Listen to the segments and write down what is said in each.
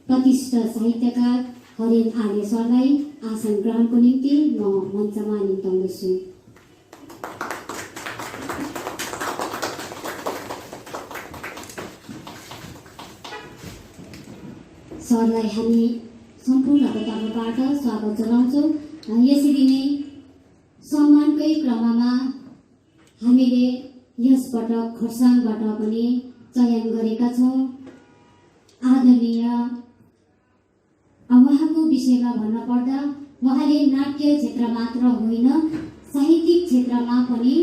प्रतिष्ठित साहित्यकार हरेन आर्य सरलाई आसन ग्रहणको निम्ति म मञ्चमा निम्ताउँदछु। सरलाई हामी सम्पूर्णको तर्फबाट स्वागत जनाउँछौँ। यसरी नै सम्मानकै क्रममा हामीले यसपटक खरसाङबाट पनि चयन गरेका छौँ। आदरणीय उहाँको विषयमा भन्न पर्दा उहाँले नाट्य क्षेत्र मात्र होइन साहित्यिक क्षेत्रमा पनि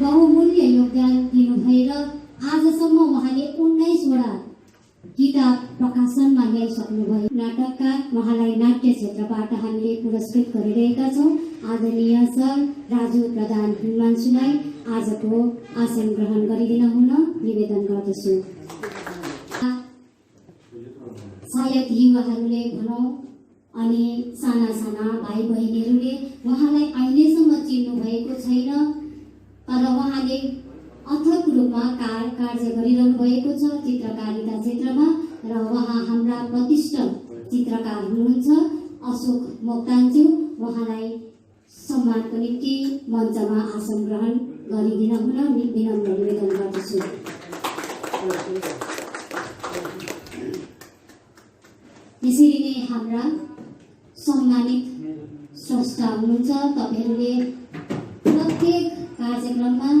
बहुमूल्य योगदान दिनुभएर आजसम्म उहाँले 19वटा किताब प्रकाशनमा ल्याइसक्नुभयो। नाटककार उहाँलाई नाट्य क्षेत्रबाट हामीले पुरस्कृत गरिरहेका छौँ। आदरणीय सर राजु प्रधान हिमांशुलाई आजको आसन ग्रहण गरिदिन हुन निवेदन गर्दछु। सायद युवाहरूले भनौँ अनि साना साना भाइ बहिनीहरूले उहाँलाई अहिलेसम्म चिन्नु भएको छैन, तर उहाँले अथक रूपमा कार्य गरिरहनु भएको छ चित्रकारिता क्षेत्रमा र उहाँ हाम्रा प्रतिष्ठित चित्रकार हुनुहुन्छ अशोक मोक्तानज्यू। उहाँलाई सम्मानको निम्ति मञ्चमा आसन ग्रहण गरिदिन हुन विनम्र निवेदन गर्दछु। यसरी नै हाम्रा सम्मानित स्रष्टा हुनुहुन्छ। तपाईहरूले प्रत्येक कार्यक्रममा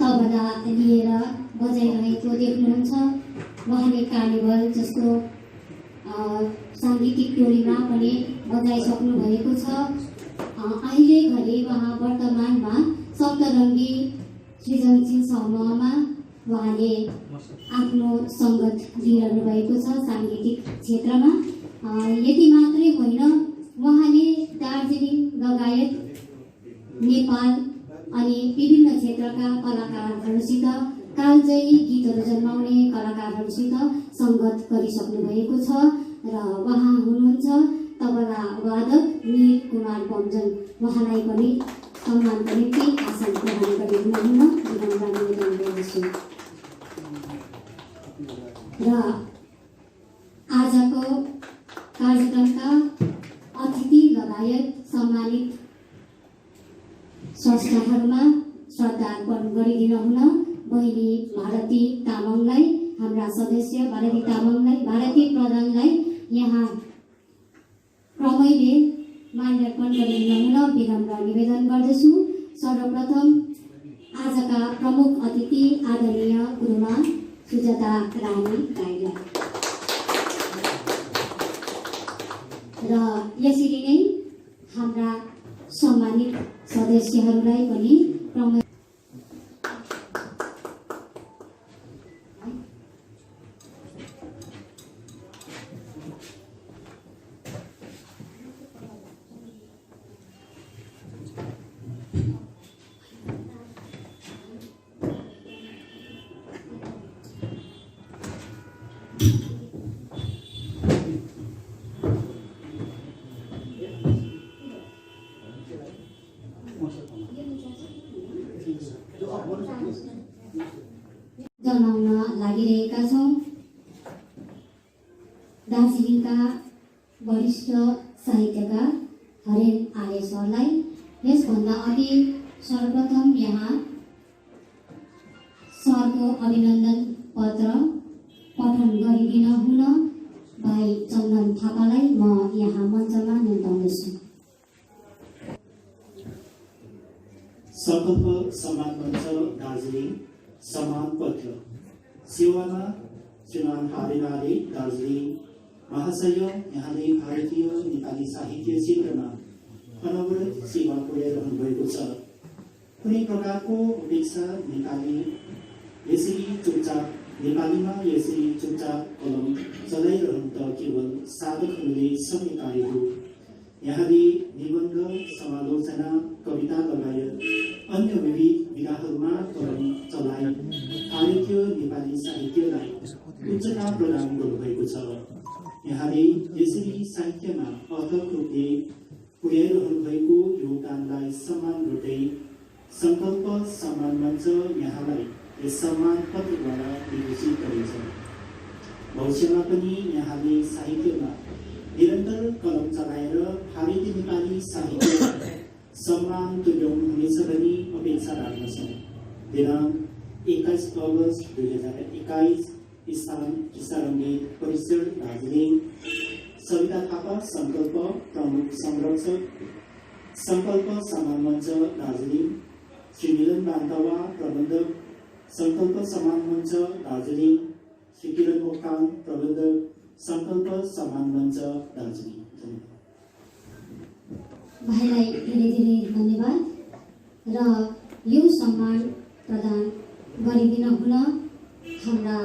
तबला लिएर बजाइरहेको देख्नुहुन्छ। उहाँले कार्निभल जस्तो साङ्गीतिक टोलीमा पनि बजाइसक्नु भएको छ। अहिले घरि उहाँ वर्तमानमा सप्तरङ्गी सृजनशील समूहमा उहाँले आफ्नो सङ्गत लिइरहनु भएको छ साङ्गीतिक क्षेत्रमा। यति मात्रै होइन, उहाँले दार्जिलिङ लगायत नेपाल अनि विभिन्न क्षेत्रका कलाकारहरूसित कालजयी गीतहरू जन्माउने कलाकारहरूसित सङ्गत गरिसक्नु भएको छ र उहाँ हुनुहुन्छ तबला वादक नील कुमार बमजन। उहाँलाई पनि सम्मानको निम्ति आसन ग्रहण गरिदिन हुन विनम्र निवेदन गर्दछु। र आजको कार्यक्रमका अतिथि लगायत सम्मानित स्रष्टाहरूमा श्रद्धा अर्पण गरिदिन हुन बहिनी भारती तामाङलाई, हाम्रा सदस्य भारती तामाङलाई, भारती प्रधानलाई यहाँ क्रमैले माल्यार्पण गरिदिन हुन विनम्र निवेदन गर्दछु। सर्वप्रथम आजका प्रमुख अतिथि आदरणीय गुरुमा सुजाता रानी राईलाई र यसरी नै हाम्रा सम्मानित सदस्यहरूलाई पनि क्रमैले जनाउन लागिरहेका छौँ। दार्जिलिङका वरिष्ठ साहित्यकार हरेन आर्य सरलाई यसभन्दा अघि सर्वप्रथम यहाँ सरको अभिनन्दन पत्र पठन गरिदिन हुन भाइ चन्दन थापालाई म यहाँ मञ्चमा निम्ताउँदछु। संकल्प सम्मान मञ्च दार्जिलिङ सम्मान पत्र सेवामा श्रीमान हरेन आर्य दार्जिलिङ महाशय, यहाँले भारतीय नेपाली साहित्य क्षेत्रमा अनवरत सेवा पुर्याइरहनु भएको छ। कुनै प्रकारको उपेक्षा नेपालीमा यसरी चुपचाप कलम चलाइरहनु त केवल साधकहरूले समय हो। यहाँले निबन्ध, समालोचना, कविता लगायत अन्य विविध विधाहरूमा कलम चलाइ भारतीय नेपाली साहित्यलाई उच्चता प्रदान गर्नुभएको छ। यहाँले यसरी साहित्यमा अथक रूपले पुर्याइरहनु भएको योगदानलाई सम्मान गर्दै संकल्प सम्मान मञ्च यहाँलाई यस सम्मान पत्रद्वारा विभूषित गरिन्छ। भविष्यमा पनि यहाँले साहित्यमा निरन्तर कलम चलाएर भारतीय नेपाली साहित्य सम्मान तुल्याउनुहुनेछ भनी अपेक्षा राख्दछौँ। दिनाङ्क 21 अगस्त 2021 स्थान किसारङ्गीत परिसर दार्जिलिङ। सविता थापा संकल्प प्रमुख संरक्षक संकल्प सम्मान मञ्च दार्जिलिङ। श्री मिलन बान्तवा प्रबन्धक संकल्प सम्मान मञ्च दार्जिलिङ। श्री किरण मोक्तान प्रबन्धक संकल्प सम्मान मञ्च दार्जिलिङ। भाइलाई धेरै धेरै धन्यवाद र यो सम्मान प्रदान गरिदिन हुन हाम्रा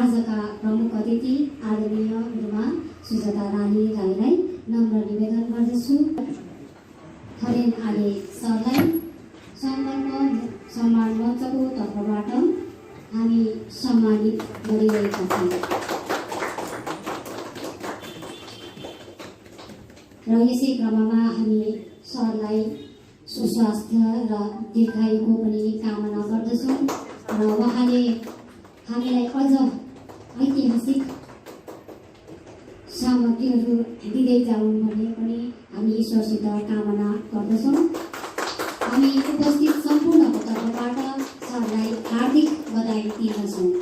आजका प्रमुख अतिथि आदरणीय गुरुमा सुजाता रानी राईलाई नम्र निवेदन गर्दछु। हरेन आले सरलाई संकल्प सम्मान मञ्चको तर्फबाट हामी सम्मानित गरिरहेका छौँ र यसै क्रममा हामी सरलाई सुस्वास्थ्य र दीर्घायुको पनि कामना गर्दछौँ र उहाँले हामीलाई अझ ऐतिहासिक सामग्रीहरू दिँदै जाउन् भन्ने पनि हामी ईश्वरसित कामना गर्दछौँ। हामी उपस्थित सम्पूर्णको तर्फबाट सरलाई हार्दिक बधाई दिँदछौँ।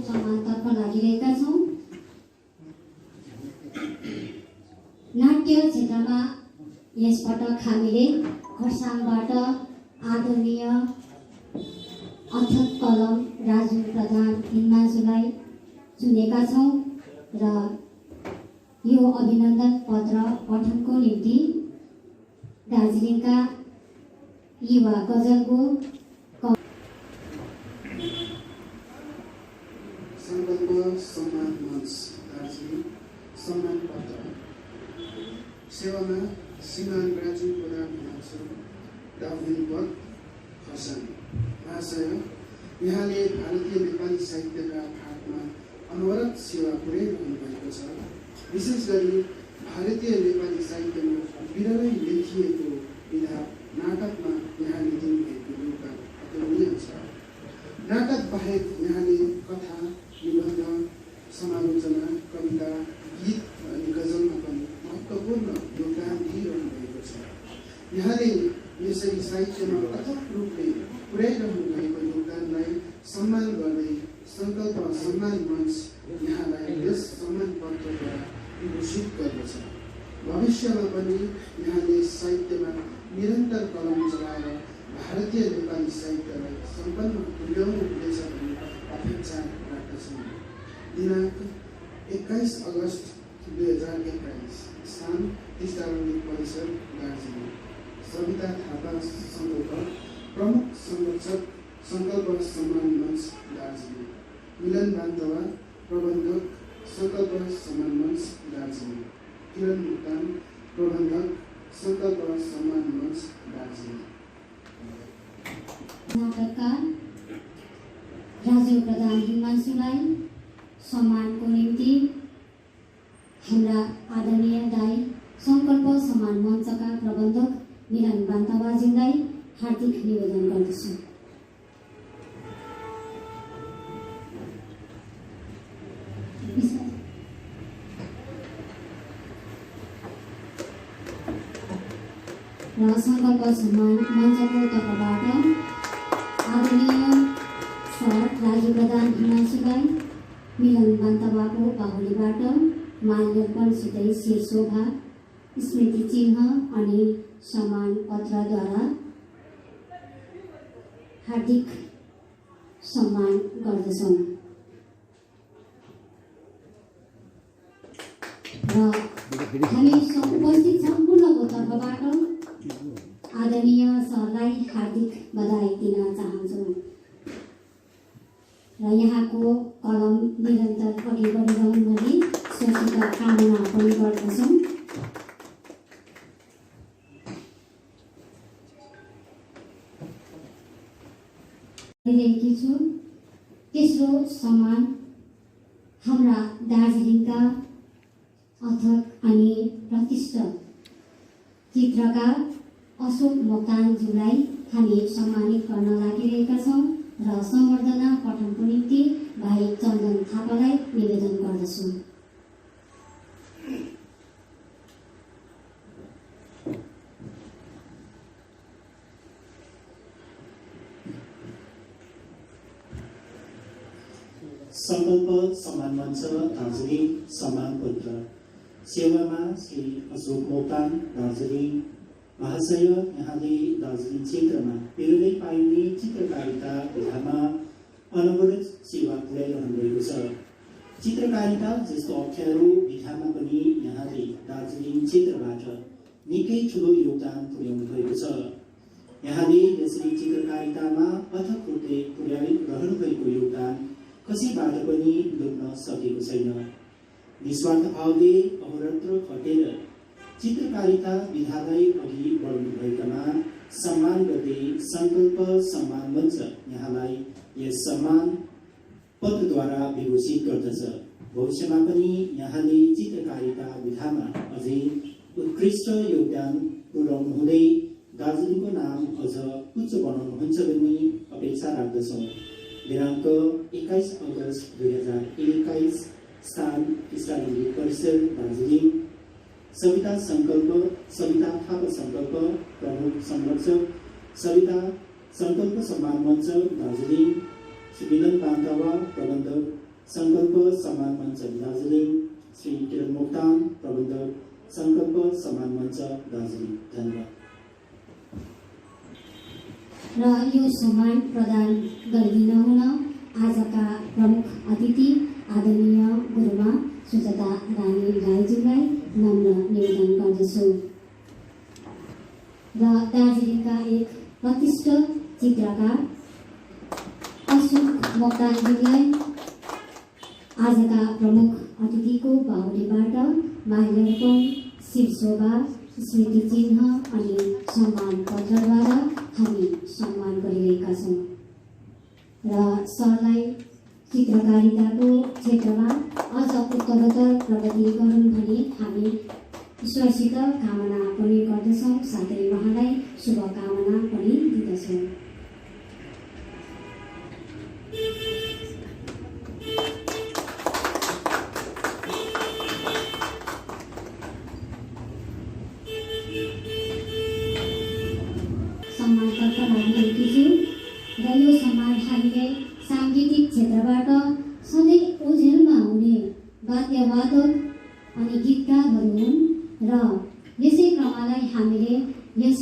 सम्मानतर्फ लागिरहेका छौँ। नाट्य क्षेत्रमा यसपटक हामीले खरसाङबाट आदरणीय अथक कलम राजु प्रधान हिमाजुलाई चुनेका छौँ र यो अभिनन्दन पत्र पठनको निम्ति दार्जिलिङका युवा गजलको संकल्प सम्मान मञ्च दार्जिलिङ सम्मान पत्र सेवामा श्रीमान राजु प्रधान हुनुहुन्छ डाउनिङ पद खरसाङ। महाशय, यहाँले भारतीय नेपाली साहित्यका भागमा अनवरत सेवा पुर्याइरहनु भएको छ। विशेष गरी भारतीय नेपाली साहित्यमा विरलै लेखिएको विधा नाटकमा यहाँले दिनुभएको योगदान अतुलनीय छ। नाटक बाहेक यहाँले कथा, निबन्ध, समालोचना, कविता, गीत अनि गजलमा पनि महत्त्वपूर्ण योगदान दिइरहनु भएको छ। यहाँले यसरी साहित्यमा अथक रूपले पुर्याइरहनु भएको योगदानलाई सम्मान गर्दै संकल्प सम्मान मञ्च यहाँलाई यस सम्मान पत्रद्वारा विभूषित गर्दछ। भविष्यमा पनि यहाँले साहित्यमा निरन्तर कलम चलाएर भारतीय नेपाली साहित्यलाई सम्पन्न तुल्याउनु हुनेछ भन्ने अपेक्षा राख्दछौँ। दिनाङ्क 21 अगस्त 2021 स्थान किसारङ्गीत परिसर दार्जिलिङ। सविता थापा संकल्प प्रमुख संरक्षक संकल्प सम्मान मञ्च दार्जिलिङ। मिलन बान्तवा प्रबन्धक संकल्प सम्मान मञ्च दार्जिलिङ। किरण मोक्तान प्रबन्धक संकल्प सम्मान मञ्च दार्जिलिङ। नाटककार राजु प्रधान हिमांशुलाई सम्मानको निम्ति हाम्रा आदरणीय दाई संकल्प सम्मान मञ्चका प्रबन्धक मिलन बान्तवाजीलाई हार्दिक निवेदन गर्दछु। र संकल्प सम्मान मञ्चको तर्फबाट आदरणीय सर राजु प्रधान हिमांशुलाई मिलन बान्तवाको बाहुलीबाट माल्यार्पणसितै शिरशोभा स्मृति चिन्ह अनि सम्मान पत्रद्वारा हार्दिक सम्मान गर्दछौँ र हामी उपस्थित सम्पूर्णको तर्फबाट आदरणीय सरलाई हार्दिक बधाई दिन चाहन्छौँ र यहाँको कलम निरन्तर अघि बढिरहनु भने ईश्वरसित कामना पनि गर्दछौँ। छु तेस्रो सम्मान हाम्रा दार्जिलिङका अथक अनि प्रतिष्ठित चित्रकार अशोक मोक्तानज्यूलाई हामी सम्मानित गर्न लागिरहेका छौँ र सम्बर्धना पठनको निम्ति भाइ चन्दन थापालाई निवेदन गर्दछु। संकल्प सम्मान मञ्च दार्जिलिङ सम्मान पत्र सेवामा श्री अशोक मोक्तान दार्जिलिङ महाशय, यहाँले दार्जिलिङ क्षेत्रमा विरलै पाइने चित्रकारिता विधामा अनवरत सेवा पुर्याइरहनु भएको छ। चित्रकारिता जस्तो अप्ठ्यारो विधामा पनि यहाँले दार्जिलिङ क्षेत्रबाट निकै ठुलो योगदान पुर्याउनु भएको छ। यहाँले यसरी चित्रकारितामा अथक रूपले पुर्याइरहनु भएको योगदान कसैबाट पनि लुक्न सकेको छैन। निस्वार्थ भावले अहोरात्र खटेर चित्रकारिता विधालाई अघि बढाउनु भएकामा सम्मान गर्दै संकल्प सम्मान मञ्च यहाँलाई यस सम्मान पत्रद्वारा विभूषित गर्दछ। भविष्यमा पनि यहाँले चित्रकारिता विधामा अझै उत्कृष्ट योगदान पुर्याउनु हुँदै दार्जिलिङको नाम अझ उच्च बनाउनुहुन्छ भन्ने अपेक्षा राख्दछौँ। दिनाङ्क 21 अगस्त 2021, स्थान कृष्णा परिसर दार्जिलिङ। सविता थापा संकल्प प्रमुख संरक्षक सविता संकल्प सम्मान मञ्च दार्जिलिङ। श्री मिलन बान्तावा प्रबन्धक संकल्प सम्मान मञ्च दार्जिलिङ। श्री किरण मोक्तान प्रबन्धक संकल्प सम्मान मञ्च दार्जिलिङ। धन्यवाद। र यो सम्मान प्रदान गरिदिन हुन आजका प्रमुख अतिथि आदरणीय गुरुमा सुजाता रानी राईज्यूलाई नम्र निवेदन गर्दछु र दार्जिलिङका एक प्रतिष्ठित चित्रकार अशोक मोक्तानज्यूलाई आजका प्रमुख अतिथिको बाहुलीबाट माल्यार्पण, शिरशोभा, स्मृति चिन्ह अनि सम्मान पत्रद्वारा हामी सम्मान गरिरहेका छौँ र सरलाई चित्रकारिताको क्षेत्रमा अझ उत्तरोत्तर प्रगति गरून् भनी हामी ईश्वरसित कामना पनि गर्दछौँ, साथै उहाँलाई शुभकामना पनि दिँदछौँ। सम्मानकर्ता राजनीतिज्यू र यो सम्मान हामीले साङ्गीतिक क्षेत्रबाट सधैँ ओझेलमा हुने वाद्यवादक अनि गीतकारहरू हुन् र यसै क्रमलाई हामीले यस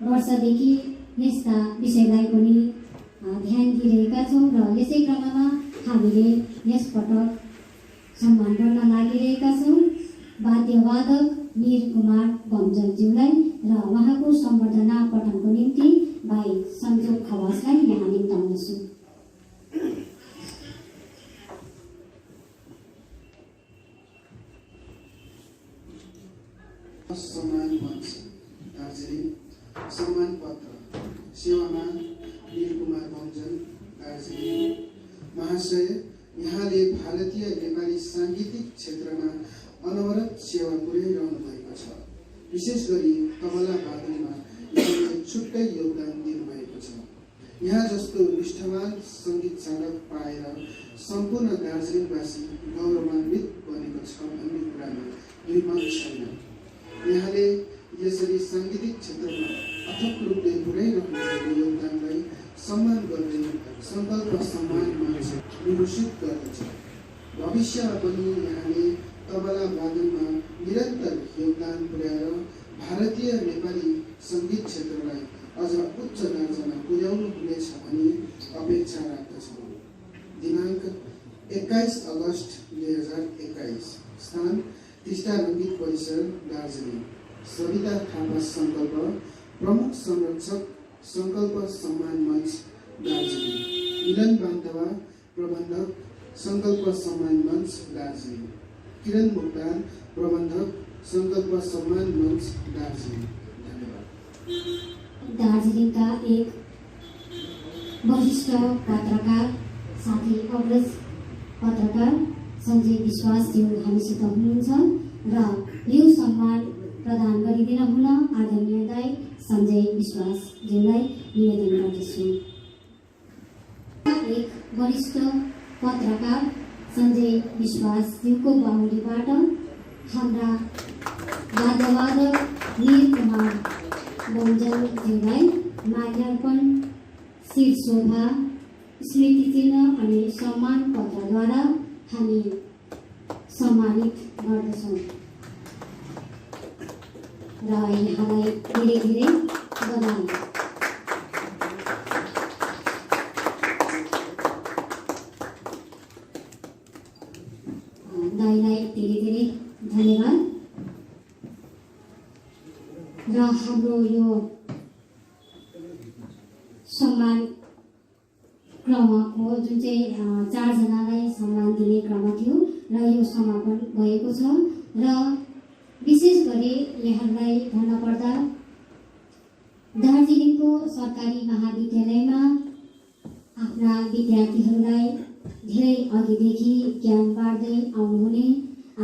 वर्षदेखि यस्ता विषयलाई पनि ध्यान दिइरहेका छौँ र यसै क्रममा हामीले यसपटक सम्मान गर्न लागिरहेका छौँ वाद्यवादक वीर कुमार बमजनज्यूलाई र उहाँको सम्बर्धना पठनको निम्ति भाइ सञ्जोग खवासलाई यहाँ निम्ताउनेछु। सम्मान मञ्च दार्जिलिङ सम्मान पत्र सेवामा वीर कुमार बमजन दार्जिलिङ महाशय, यहाँले भारतीय नेपाली साङ्गीतिक क्षेत्रमा अनवरत सेवा पुर्याइरहनु भएको छ। विशेष गरी तबला वादनमा यहाँले छुट्टै योगदान दिनुभएको छ। यहाँ जस्तो निष्ठावान सङ्गीत चालक पाएर सम्पूर्ण दार्जिलिङवासी गौरवान्वित बनेको छ भन्ने कुरामा दुई मत छैन। यहाँले यसरी साङ्गीतिक क्षेत्रमा अथक रूपले पुर्याइरहनु भएको योगदानलाई सम्मान गर्दै संकल्प सम्मान मञ्च विभूषित गर्दछ। भविष्यमा पनि यहाँले तबला वादनमा निरन्तर योगदान पुर्याएर भारतीय नेपाली सङ्गीत क्षेत्रलाई अझ उच्च दर्जामा पुर्याउनु हुनेछ भनी अपेक्षा राख्दछौँ। दिनाङ्क 21 अगस्त 2021, स्थान टिस्टा रङ्गीत परिसर दार्जिलिङ। सविता थापा संकल्प प्रमुख संरक्षक संकल्प सम्मान मञ्च दार्जिलिङ। मिलन बान्तवा प्रबन्धक संकल्प सम्मान मञ्च दार्जिलिङ। किरण मोक्तान, प्रबन्धक, सङ्कल्प सम्मान मञ्च, दार्जिलिङ। धन्यवाद। दार्जिलिङका एक वरिष्ठ पत्रकार साथै अग्रज पत्रकार सञ्जय विश्वासज्यू हामीसित हुनुहुन्छ र यो सम्मान प्रदान गरिदिन हुन आदरणीय दाइ सञ्जय विश्वासज्यूलाई निवेदन गर्दछु। एक वरिष्ठ पत्रकार सञ्जय विश्वासज्यूको बाहुलीबाट हाम्रा वाद्यवादक नीलकुमार बौन्जलज्यूलाई माल्यार्पण, शिर शोभा, स्मृति चिन्ह अनि सम्मान पत्रद्वारा हामी सम्मानित गर्दछौँ र यहाँलाई धेरै धेरै बधाई। दाइलाई धेरै धेरै धन्यवाद। र हाम्रो यो सम्मान क्रमको जुन चाहिँ 4 जनालाई सम्मान दिने क्रम थियो र यो समापन भएको छ र विशेष गरी यहाँलाई भन्नुपर्दा दार्जिलिङको सरकारी महाविद्यालयमा आफ्ना विद्यार्थीहरूलाई धेरै अघिदेखि ज्ञान बाँड्दै आउनुहुने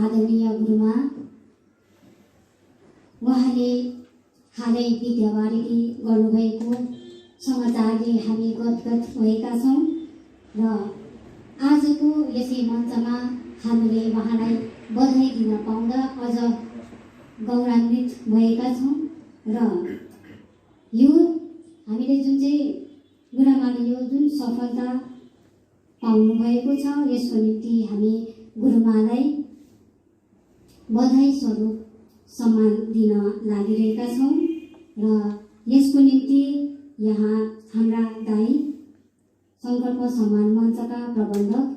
आदरणीय गुरुमा, उहाँले हालै विद्यावारिधि गर्नुभएको समाचारले हामी गदगद भएका छौँ र आजको यसै मञ्चमा हामीले उहाँलाई बधाई दिन पाउँदा अझ गौरवान्वित भएका छौँ र यो हामीले जुन चाहिँ गुरुमाले यो जुन सफलता पाउनु भएको छ यसको निम्ति हामी गुरुमालाई बधाई स्वरूप सम्मान दिन लागिरहेका छौँ र यसको निम्ति यहाँ हाम्रा दाइ सङ्कल्प सम्मान मञ्चका प्रबन्धक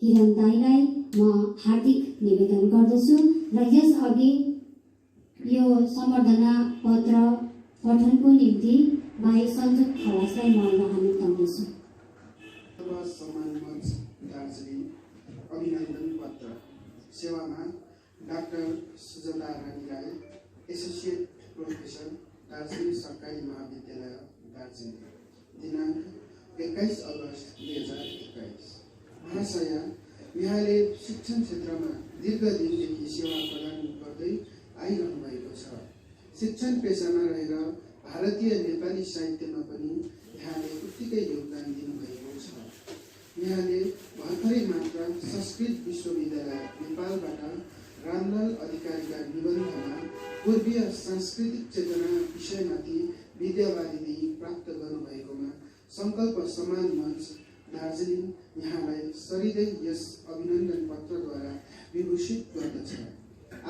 किरण दाइलाई म हार्दिक निवेदन गर्दछु र यसअघि यो सम्बर्धना पत्र पठनको निम्ति भाइ सञ्जुक खवासलाई म यहाँ निम्ताउँदैछु। सम्मान मञ्च दार्जिलिङ अभिनन्दन पत्र। सेवामा डाक्टर सुजता रानी राई, एसोसिएट प्रोफेसर, दार्जिलिङ सरकारी महाविद्यालय दार्जिलिङ, दिनाङ्क 21 अगस्त 2021। महाशया, यहाँले शिक्षण क्षेत्रमा दीर्घदिनदेखि सेवा प्रदान गर्दै आइरहनु भएको छ। शिक्षण पेसामा रहेर भारतीय नेपाली साहित्यमा पनि यहाँले उत्तिकै योगदान दिनुभएको छ। यहाँले भर्खरै मात्र संस्कृत विश्वविद्यालय नेपालबाट रामलाल अधिकारीका निबन्धमा पूर्वीय सांस्कृतिक चेतना विषयमाथि विद्यावारिधि प्राप्त गर्नुभएकोमा सङ्कल्प सम्मान मञ्च दार्जिलिङ यहाँलाई सरिदै यस अभिनन्दन पत्रद्वारा विभूषित गर्दछ।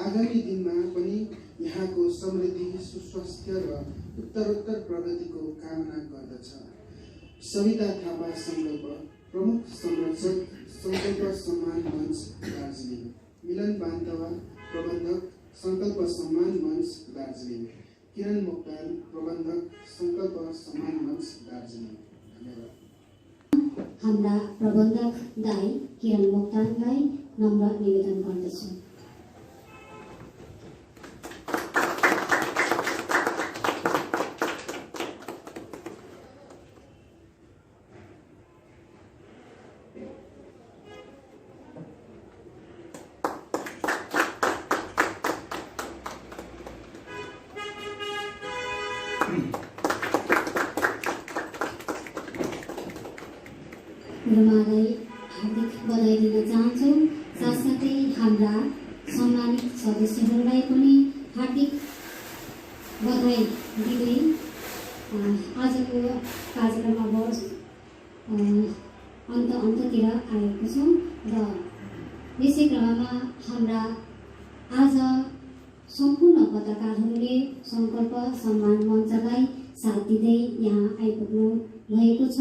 आगामी दिनमा पनि यहाँको समृद्धि, सुस्वास्थ्य र उत्तरोत्तर प्रगतिको कामना गर्दछ। सविता थापा सङ्कल्प, प्रमुख संरक्षक, सङ्कल्प सम्मान मञ्च दार्जिलिङ, मिलन बान्तवा, प्रबन्धक, सङ्कल्प सम्मान मञ्च दार्जिलिङ, किरण मोक्तान, प्रबन्धक, सङ्कल्प सम्मान मञ्च दार्जिलिङ। धन्यवाद। हाम्रा प्रबन्धक दाइ किरण मोक्तानलाई नम्र निवेदन गर्दछु। गुरुमालाई हार्दिक बधाई दिन चाहन्छु। साथसाथै हाम्रा सम्मानित सदस्यहरूलाई पनि हार्दिक बधाई दिँदै आजको कार्यक्रम अब अन्ततिर आएको छौँ र यसै क्रममा हाम्रा आज सम्पूर्ण पत्रकारहरूले सङ्कल्प सम्मान मञ्चलाई साथ दिँदै यहाँ आइपुग्नु भएको छ।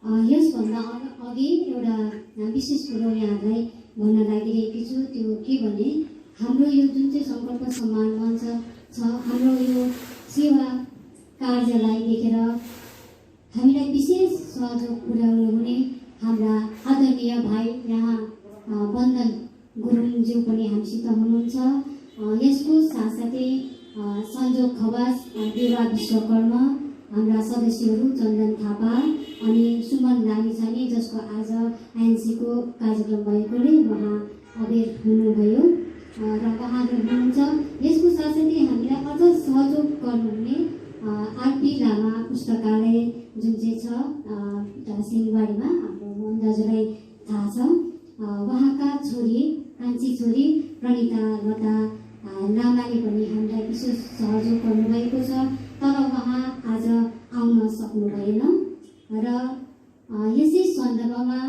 यसभन्दा अघि एउटा विशेष कुरो यहाँलाई भन्न लागिरहेकी छु। त्यो के भने हाम्रो यो जुन चाहिँ सङ्कल्प सम्मान मञ्च छ, हाम्रो यो सेवा कार्यलाई देखेर हामीलाई विशेष सहयोग पुर्याउनु हुने हाम्रा आदरणीय भाइ यहाँ बन्दन गुरुङज्यू पनि हामीसित हुनुहुन्छ। यसको साथसाथै सञ्जोग खवास, देवा विश्वकर्मा, हाम्रा सदस्यहरू चन्दन थापा अनि सुमन लामिछाने, जसको आज आइएनसीको कार्यक्रम भएकोले उहाँ अबेर हुनुभयो र उहाँहरू हुनुहुन्छ। यसको साथसाथै हामीलाई अझ सहयोग गर्नुहुने आरपी लामा पुस्तकालय जुन चाहिँ छ सिंहबारीमा, हाम्रो मोहन दाजुलाई थाहा छ। उहाँका छोरी, कान्छी छोरी प्रणिता लता लामाले पनि हामीलाई विशेष सहयोग गर्नुभएको छ, तर उहाँ आज आउन सक्नु भएन र यसै सन्दर्भमा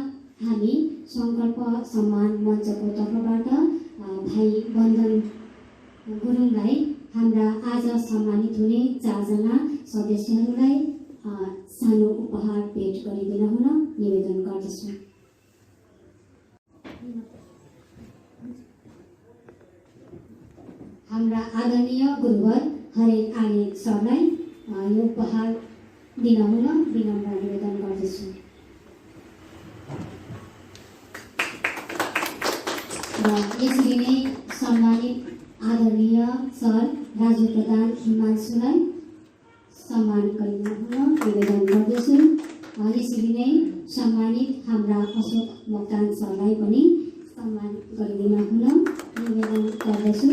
हामी सङ्कल्प सम्मान मञ्चको तर्फबाट भाइ बन्दन गुरुङलाई हाम्रा आज सम्मानित हुने 4 जना सदस्यहरूलाई सानो उपहार भेट गरिदिन हुन निवेदन गर्दछु। हाम्रा आदरणीय गुरुवर हरेक आले सरलाई यो उपहार दिन हुन विनम्र निवेदन गर्दछु। र यसरी नै सम्मानित आदरणीय सर राजु प्रधान हिमांशुलाई सम्मान गरिदिन हुन निवेदन गर्दछु। यसरी नै सम्मानित हाम्रा अशोक मोक्तान सरलाई पनि सम्मान गरिदिन हुन निवेदन गर्दछु।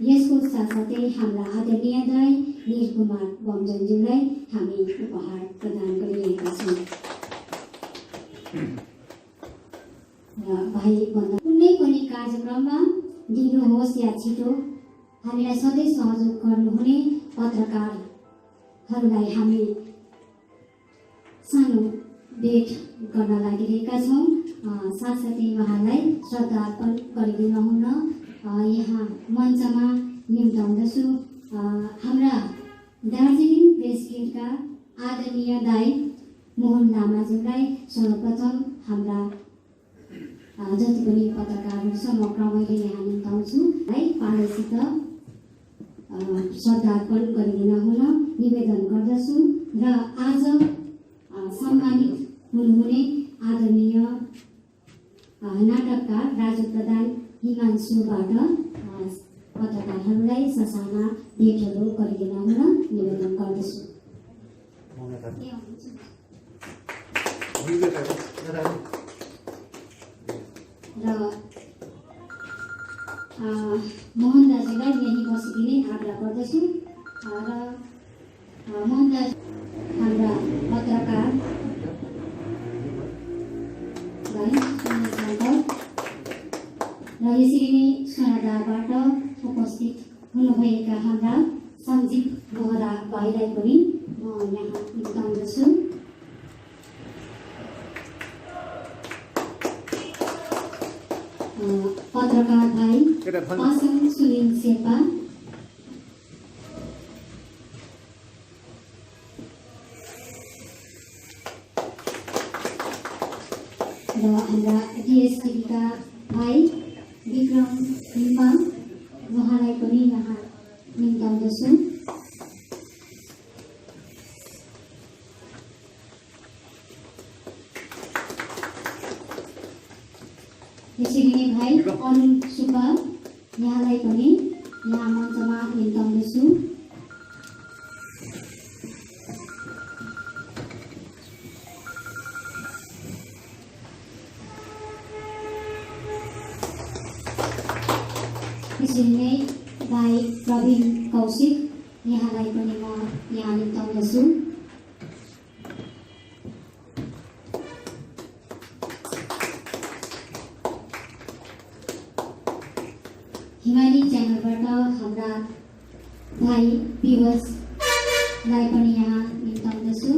यसको साथसाथै हाम्रा आदरणीय दाइ नीर कुमार बमजनज्यूलाई हामी उपहार प्रदान गरिरहेका छौँ। र भाइ भन्दा कुनै पनि कार्यक्रममा ढिलो होस् या छिटो हामीलाई सधैँ सहयोग गर्नुहुने पत्रकारहरूलाई हामी सानो भेट गर्न लागिरहेका छौँ। साथसाथै उहाँलाई श्रद्धा अर्पण गरिदिन हुन यहाँ मञ्चमा निम्ताउँदछु। हाम्रा दार्जिलिङ प्रेस गिल्डका आदरणीय दाइ मोहन लामाज्यूलाई सर्वप्रथम हाम्रा जति पनि पत्रकारहरू छ म क्रमैले यहाँ निम्ताउँछु है, पालैसित श्रद्धा अर्पण गरिदिन हुन निवेदन गर्दछु। र आज सम्मानित हुनुहुने आदरणीय नाटककार राजु प्रधान हिमांशुबाट पत्रकारहरूलाई ससाना भेटहरू गरिदिन हुन निवेदन गर्दछु। र मोहन दाजुलाई यहीँ बसिदिने आग्रह गर्दछु। र मोहन दाजु हाम्रा पत्रकार र यसरी नै सोनादाबाट उपस्थित हुनुभएका हाम्रा सञ्जीव बोहरा भाइलाई पनि म यहाँ निम्ताउँदछु। पत्रकार भाइ पासाङ सुनिल शेर्पा, र हाम्रा डिएसटिभीका भाइ विक्रम लिम्बा, उहाँलाई पनि यहाँ निम्ताउँदछु। यसरी नै भाइ अरुण सुब्बा, यहाँलाई पनि यहाँ मञ्चमा निम्ताउँदछु। यसरी नै भाइ प्रवीण कौशिक, यहाँलाई पनि म यहाँ निम्ताउँदछु। हिमाली च्यानलबाट हाम्रा भाइ विवशलाई पनि यहाँ निम्ताउँदछु।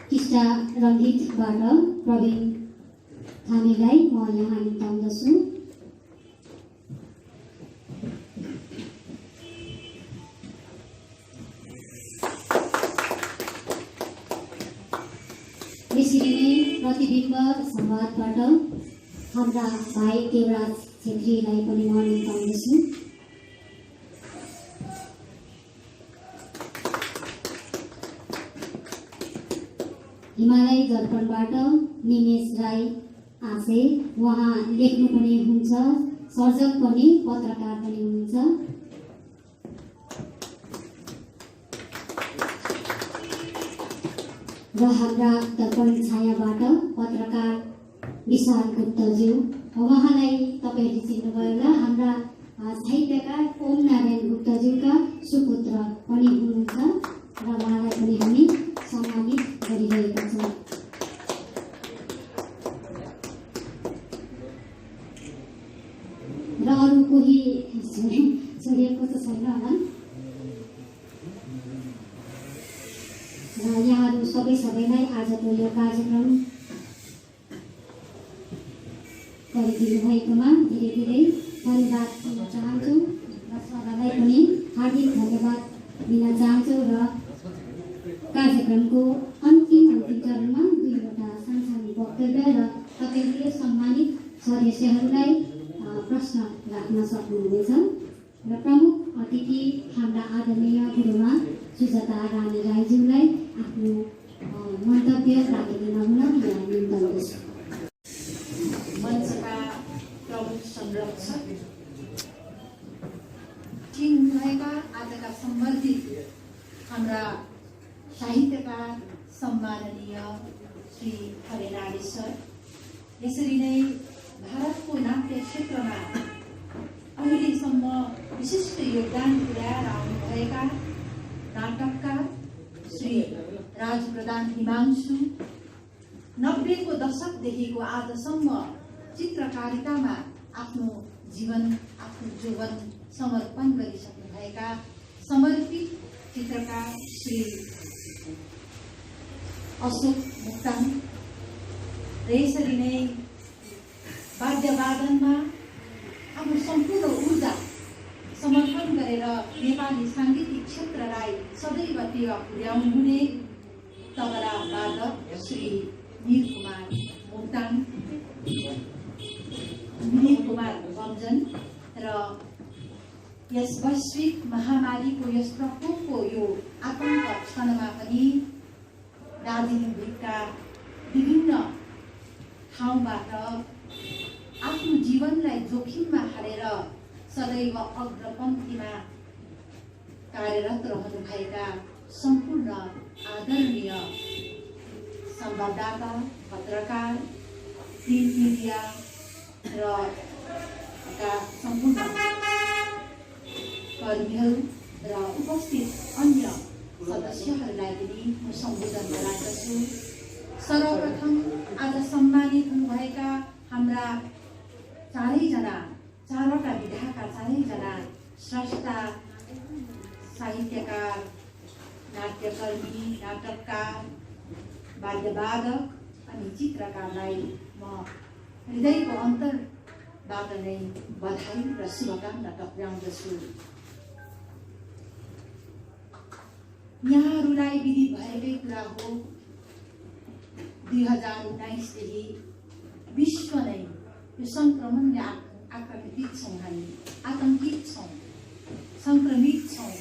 टिस्टा रङ्गीतबाट प्रवीण थामीलाई म यहाँ निम्ताउँदछु। यसरी नै प्रतिबिम्ब संवादबाट हाम्रा भाइ देवराज छेत्रीलाई पनि म निम्ताउँदछु। हिमालय दर्पणबाट निमेश राई आसे, उहाँ लेख्नु पनि हुन्छ, सर्जक पनि, पत्रकार पनि हुनुहुन्छ। र हाम्रा दर्पण छायाबाट पत्रकार विशाल गुप्तज्यू, उहाँलाई तपाईँहरूले चिन्नुभयो होला, हाम्रा साहित्यकार ओम नारायण गुप्तज्यूका सुपुत्र पनि हुनुहुन्छ र उहाँलाई पनि हामी सम्मानित गरिरहेका छौँ। र अरू कोही छोडिएको त छैन होला। र यहाँहरू सबैलाई आजको यो कार्यक्रम गरिदिनु भएकोमा धेरै धेरै धन्यवाद दिन चाहन्छु र सबैलाई पनि हार्दिक धन्यवाद दिन चाहन्छु। र कार्यक्रमको अन्तिम चरणमा दुईवटा सानसानो वक्तव्य र तपाईँले सम्मानित सदस्यहरूलाई प्रश्न राख्न सक्नुहुनेछ। र प्रमुख अतिथि हाम्रा आदरणीय गुरुमा सुजाता रानी राईज्यूलाई आफ्नो मन्तव्य राखिदिन हुन यहाँ निम्ताउँदछु। मञ्चका प्रमुख संरक्षक, भएका आजका सम्बन्धित हाम्रा साहित्यकार सम्माननीय श्री हरिनारायण सर, यसरी नै भारतको नाट्य क्षेत्रमा अहिलेसम्म विशिष्ट योगदान पुर्याएर आउनुभएका नाटककार श्री राज प्रधान हिमांशु, 90को दशकदेखिको आजसम्म चित्रकारितामा आफ्नो जीवन, आफ्नो जीवन समर्पण गरिसक्नुभएका समर्पित चित्रकार श्री अशोक मोक्तान, र यसरी नै वाद्यवादनमा आफ्नो सम्पूर्ण ऊर्जा समर्पण गरेर नेपाली साङ्गीतिक क्षेत्रलाई सदैव टेवा पुर्याउनुहुने तबला वादक श्री नील कुमार बमजन, र यस वैश्विक महामारीको यस प्रकोपको यो आतंक क्षणमा पनि दार्जिलिङ भित्रका विभिन्न ठाउँबाट आफ्नो जीवनलाई जोखिममा हालेर सदैव अग्रपङ्क्तिमा कार्यरत रहनुभएका सम्पूर्ण आदरणीय संवाददाता, पत्रकार, प्रिन्ट मिडिया र सम्पूर्ण कर्मीहरू र उपस्थित अन्य सदस्यहरूलाई पनि म सम्बोधन गराउँदछु। सर्वप्रथम आज सम्मानित हुनुभएका हाम्रा चारवटा विधाका चारैजना स्रष्टा, साहित्यकार, नाट्यकर्मी, नाटककार, वाद्यवादक अनि चित्रकारलाई म हृदयको अन्तरबाट नै बधाई र शुभकामना टक्राउँदछु। यहाँहरूलाई विदित भएकै कुरा हो, 2019देखि विश्व नै यो संक्रमणले आक्रान्तित छौँ, हामी आतंकित छौँ, संक्रमित छौँ,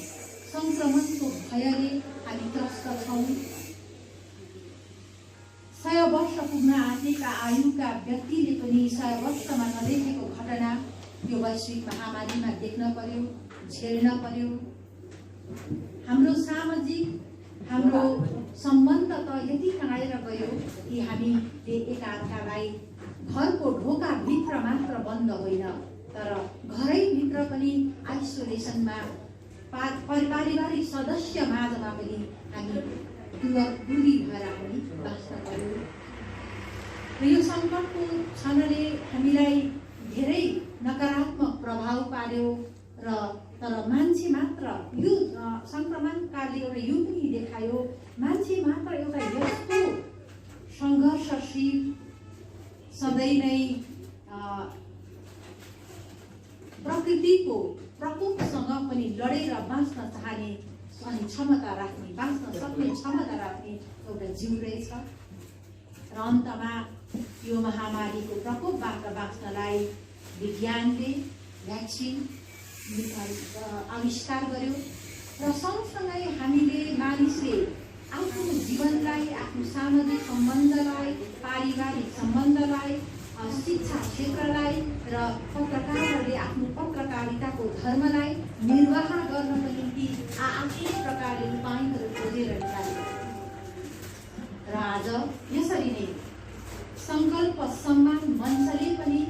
संक्रमणको भयले हामी त्रस्त छौँ। 100 वर्ष पुग्न आँटेका आयुका व्यक्तिले पनि 100 वर्षमा नदेखेको घटना यो वैश्विक महामारीमा देख्न पर्यो, झेल्न पर्यो। हाम्रो सामाजिक, हाम्रो सम्बन्ध त यति टाढेर गयो कि हामीले एकअर्कालाई घरको ढोकाभित्र मात्र बन्द होइन, तर घरैभित्र पनि आइसोलेसनमा पारिवारिक सदस्य माझमा पनि हामी दूरी भएर हामी बाँच्न पर्यो। र यो सङ्कटको क्षणले हामीलाई धेरै नकारात्मक प्रभाव पार्यो, र तर मान्छे मात्र यो सङ्क्रमणकालले एउटा यो पनि देखायो, मान्छे मात्र एउटा यस्तो सङ्घर्षशील, सधैँ नै प्रकृतिको प्रकोपसँग पनि लडेर बाँच्न चाहने अनि क्षमता राख्ने, बाँच्न सक्ने क्षमता राख्ने एउटा जीव रहेछ। र अन्तमा यो महामारीको प्रकोपबाट बाँच्नलाई विज्ञानले भ्याक्सिन आविष्कार गर्यो र सँगसँगै हामीले मानिसले आफ्नो जीवनलाई, आफ्नो सामाजिक सम्बन्धलाई, पारिवारिक सम्बन्धलाई, शिक्षा क्षेत्रलाई र पत्रकारहरूले आफ्नो पत्रकारिताको धर्मलाई निर्वाह गर्नको निम्ति आफ्नै प्रकारले उपायहरू खोजेर निकाले। र आज यसरी नै सङ्कल्प सम्मान मञ्चले पनि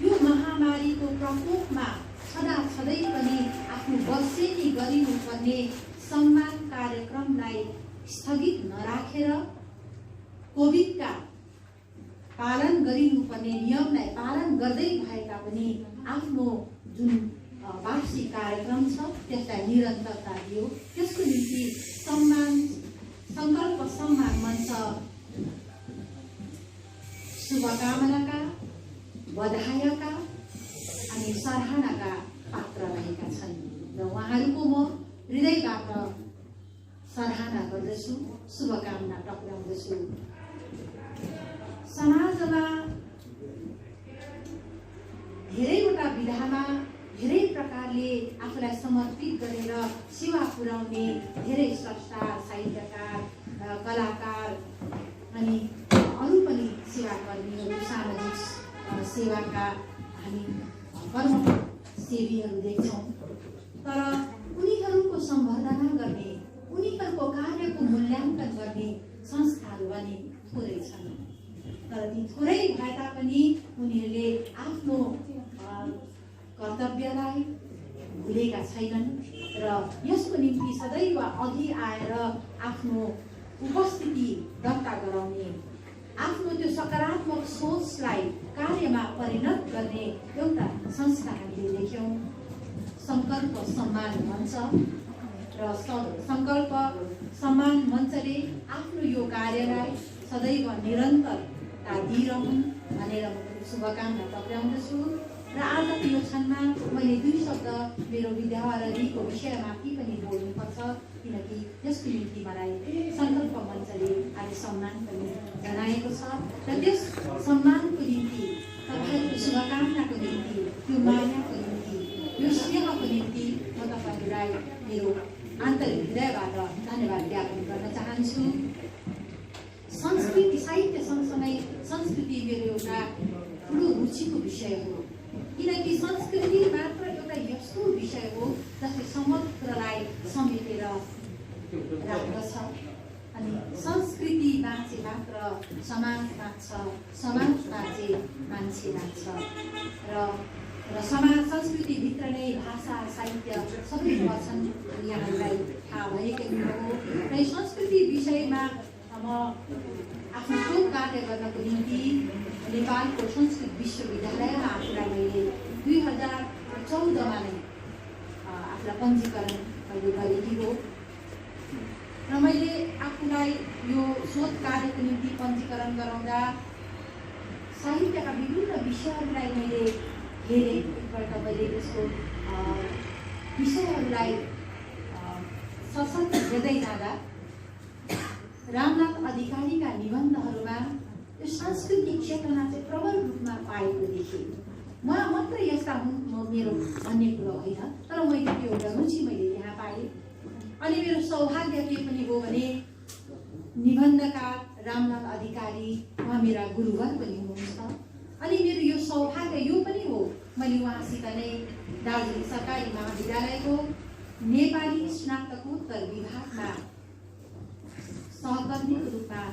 यो महामारीको प्रकोपमा सदा सधैँ पनि आफ्नो बसेनी गरिनुपर्ने सम्मान कार्यक्रमलाई स्थगित नराखेर कोभिडका पालन गरिनुपर्ने नियमलाई पालन गर्दै भएका पनि आफ्नो जुन वार्षिक कार्यक्रम छ त्यसलाई निरन्तरता दियो। त्यसको निम्ति सङ्कल्प सम्मान मञ्च शुभकामनाका, बधाईका अनि सराहनाका पात्र रहेका छन् र उहाँहरूको म हृदयबाट सराहना गर्दछु, शुभकामना टक्राउँदछु। समाजमा धेरैवटा विधामा धेरै प्रकारले आफूलाई समर्पित गरेर सेवा पुर्याउने धेरै स्रष्टा, साहित्यकार, कलाकार अनि अरू पनि सेवाकर्मीहरू, सामाजिक सेवाका हामी कर्मसेवीहरू देख्छौँ। तर उनीहरूको सम्वर्धना गर्ने, उनीहरूको कार्यको मूल्याङ्कन गर्ने संस्थाहरू पनि थोरै छन्। तर ती थोरै भए तापनि उनीहरूले आफ्नो कर्तव्यलाई भुलेका छैनन् र यसको निम्ति सदैव अघि आएर आफ्नो उपस्थिति दर्ता गराउने, आफ्नो त्यो सकारात्मक सोचलाई कार्यमा परिणत गर्ने एउटा संस्था हामीले देख्यौँ। सङ्कल्प सम्मान मञ्च र सङ्कल्प सम्मान मञ्चले आफ्नो यो कार्यलाई सदैव निरन्तरता दिइरहन् भनेर म शुभकामना टक्राउँदछु। र आजको यो क्षणमा मैले 2 शब्द मेरो विद्यावरिको विषयमाथि पनि बोल्नुपर्छ, किनकि यसको निम्ति मलाई सङ्कल्प मञ्चले आज सम्मान पनि जनाएको छ र त्यस सम्मानको निम्ति, तपाईँहरूको शुभकामनाको निम्ति, त्यो मायाको निम्ति, यो स्नेहको निम्ति म तपाईँहरूलाई मेरो आन्तरिक हृदयबाट धन्यवाद ज्ञापन गर्न चाहन्छु। संस्कृति, साहित्य सँगसँगै संस्कृति मेरो एउटा ठुलो रुचिको विषय हो, किनकि संस्कृति मात्र एउटा यस्तो विषय हो जसले समग्रलाई समेटेर राख्दछ। अनि संस्कृति बाँचे मात्र समाज बाँच्छ, समाज बाँचे मान्छे बाँच्छ र समाज संस्कृतिभित्र नै भाषा, साहित्य सबै पर्छन्, यहाँहरूलाई थाहा भएकै हो। र संस्कृति विषयमा म आफ्नो शोध कार्य गर्नको निम्ति नेपालको संस्कृत विश्वविद्यालयमा आफूलाई मैले 2014मा नै आफूलाई पञ्जीकरण गरेकी हो र मैले आफूलाई यो शोध कार्यको निम्ति पञ्जीकरण गराउँदा साहित्यका विभिन्न विषयहरूलाई मैले हेरेँ। एकपल्ट मैले त्यसको विषयहरूलाई सशक्त हेर्दै जाँदा रामनाथ अधिकारीका निबन्धहरूमा यो सांस्कृतिक क्षेत्रमा चाहिँ प्रबल रूपमा पाएको देखेँ। उहाँ मात्र यस्ता हुन् मेरो भन्ने कुरो होइन, तर मैले त्यो एउटा रुचि मैले त्यहाँ पाएँ। अनि मेरो सौभाग्य के पनि हो भने निबन्धकार रामनाथ अधिकारी उहाँ मेरा गुरुवर पनि हुनुहुन्छ। अनि मेरो यो सौभाग्य यो पनि हो, मैले उहाँसित नै दार्जिलिङ सरकारी महाविद्यालयको नेपाली स्नातकोत्तर विभागमा सहकर्मीको रूपमा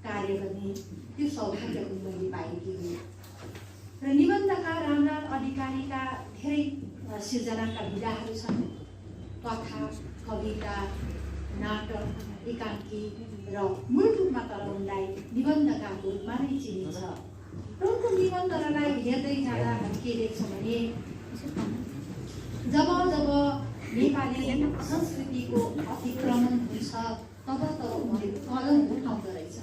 कार्य गर्ने त्यो सौभाग्य पनि मैले पाएकी हुँ। र निबन्धकार रामनाथ अधिकारीका धेरै सिर्जनाका विधाहरू छन्, कथा, कविता, नाटक, एकाङ्की र मूल रूपमा तर उनलाई निबन्धकारको रूपमा नै चिनिन्छ। र उनको निबन्धलाई हेर्दै जाँदा हामी के देख्छौँ भने जब जब नेपाली संस्कृतिको अतिक्रमण हुन्छ तब तब उनले कलम उठाउँदो रहेछ।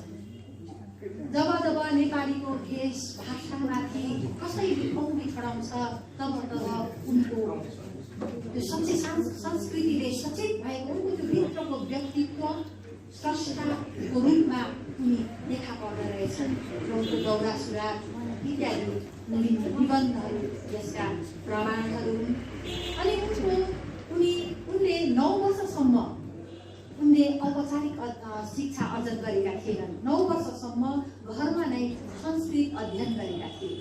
जब जब नेपालीको भेष भाषामाथि कसैले औँली चढाउँछ तब तब उनको त्यो संस्कृतिले सचेत भएको उनको त्यो भित्रको व्यक्तित्व स्रष्टाको रूपमा उनी देखा पर्दो रहेछन् र उनको दौरा सुरुवाल इत्यादि निबन्धहरू यसका प्रमाणहरू हुन्। अनि उनले 9 वर्षसम्म उनले औपचारिक शिक्षा अर्जन गरेका थिएनन्। 9 वर्षसम्म घरमा नै संस्कृत अध्ययन गरेका थिए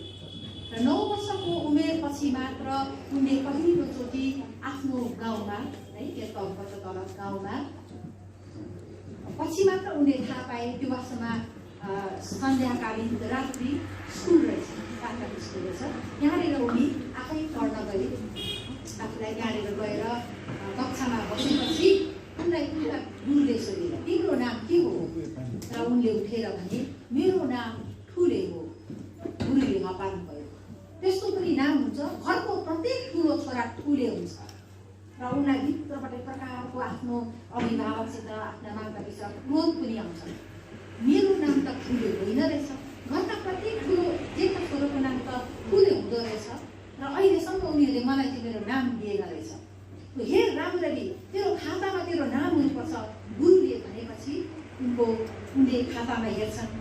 र 9 वर्षको उमेरपछि मात्र उनले पहिलोचोटि आफ्नो गाउँमा है तलबाट तल गाउँमा पछि मात्र उनले थाहा पाए त्यो वर्षमा सन्ध्याकालीन रात्रि स्कुल रहेछ, प्राथमिक स्कुल रहेछ। यहाँनिर उनी आफै पढ्न गए। आफूलाई यहाँनिर गएर कक्षामा बसेपछि उनलाई गुरुले सोधेर तिम्रो नाम के हो र उनले उठेर भने मेरो नाम ठुले हो। गुरुले नपार्नु भयो। त्यस्तो पनि नाम हुन्छ, घरको प्रत्येक ठुलो छोरा ठुले हुन्छ र उनलाई भित्रबाट प्रकारको आफ्नो अभिभावकसित आफ्ना मातापिता क्रोध पनि आउँछ। मेरो नाम त ठुले होइन रहेछ, घरका प्रत्येक ठुलो जेठा छोरोको नाम त ठुले हुँदो रहेछ र अहिलेसम्म उनीहरूले मलाई चाहिँ मेरो नाम दिएन रहेछ। हेर राम्ररी तेरो खातामा तेरो नाम हुनुपर्छ। गुरुले भनेपछि उनले खातामा हेर्छन्।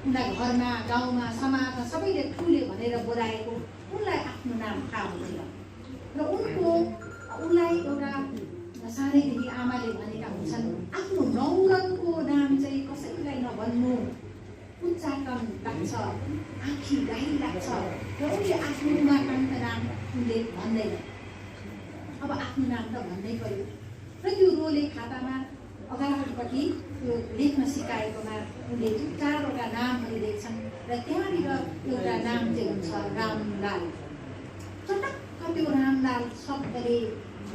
उनलाई घरमा गाउँमा समाजमा सबैले ठुले भनेर बोलाएको उनलाई आफ्नो नाम थाहा हुँदैन र उनलाई एउटा सानैदेखि आमाले भनेका हुन्छन् आफ्नो नौरनको नाम चाहिँ कसैलाई नभन्नु, उच्चाटन लाग्छ, आँखी गाई लाग्छ र उनले आफ्नो उमाकान्त नाम उनले भन्दैन। अब आफ्नो नाम त भन्नै पर्यो र त्यो रोले खातामा अगाडिपट्टि त्यो लेख्न सिकाएकोमा उनले 4वटा नामहरू लेख्छन् र त्यहाँनिर एउटा नाम चाहिँ हुन्छ रामलाल। चटक्क त्यो रामलाल शब्दले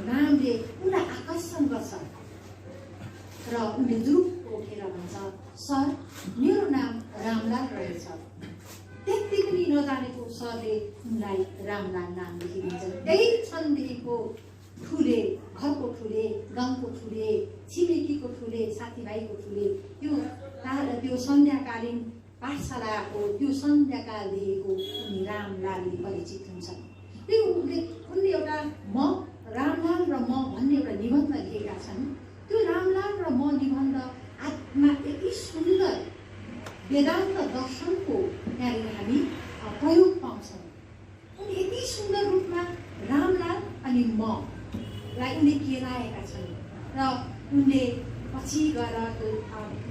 नामले उनलाई आकर्षण गर्छ र उनले जुरुक्क उठेर भन्छ सर मेरो नाम रामलाल रहेछ। त्यति पनि नजानेको सरले उनलाई रामलाल नाम लेखिदिन्छ। त्यही क्षणदेखिको ठुले, घरको ठुले, गाउँको ठुले, छिमेकीको ठुले, साथीभाइको ठुले त्यो सन्ध्याकालीन पाठशालाको त्यो सन्ध्याकालदेखिको उनी रामलालले परिचित हुन्छन्। त्यो उनले एउटा म रामलाल र म भन्ने एउटा निबन्ध लेखेका छन्। त्यो रामलाल र म निबन्ध आत्मा यति सुन्दर वेदान्त दर्शनको यहाँनिर हामी प्रयोग पाउँछौँ। उनी यति सुन्दर रूपमा रामलाल अनि मलाई उनले केलाएका छन् र उनले पछि गएर त्यो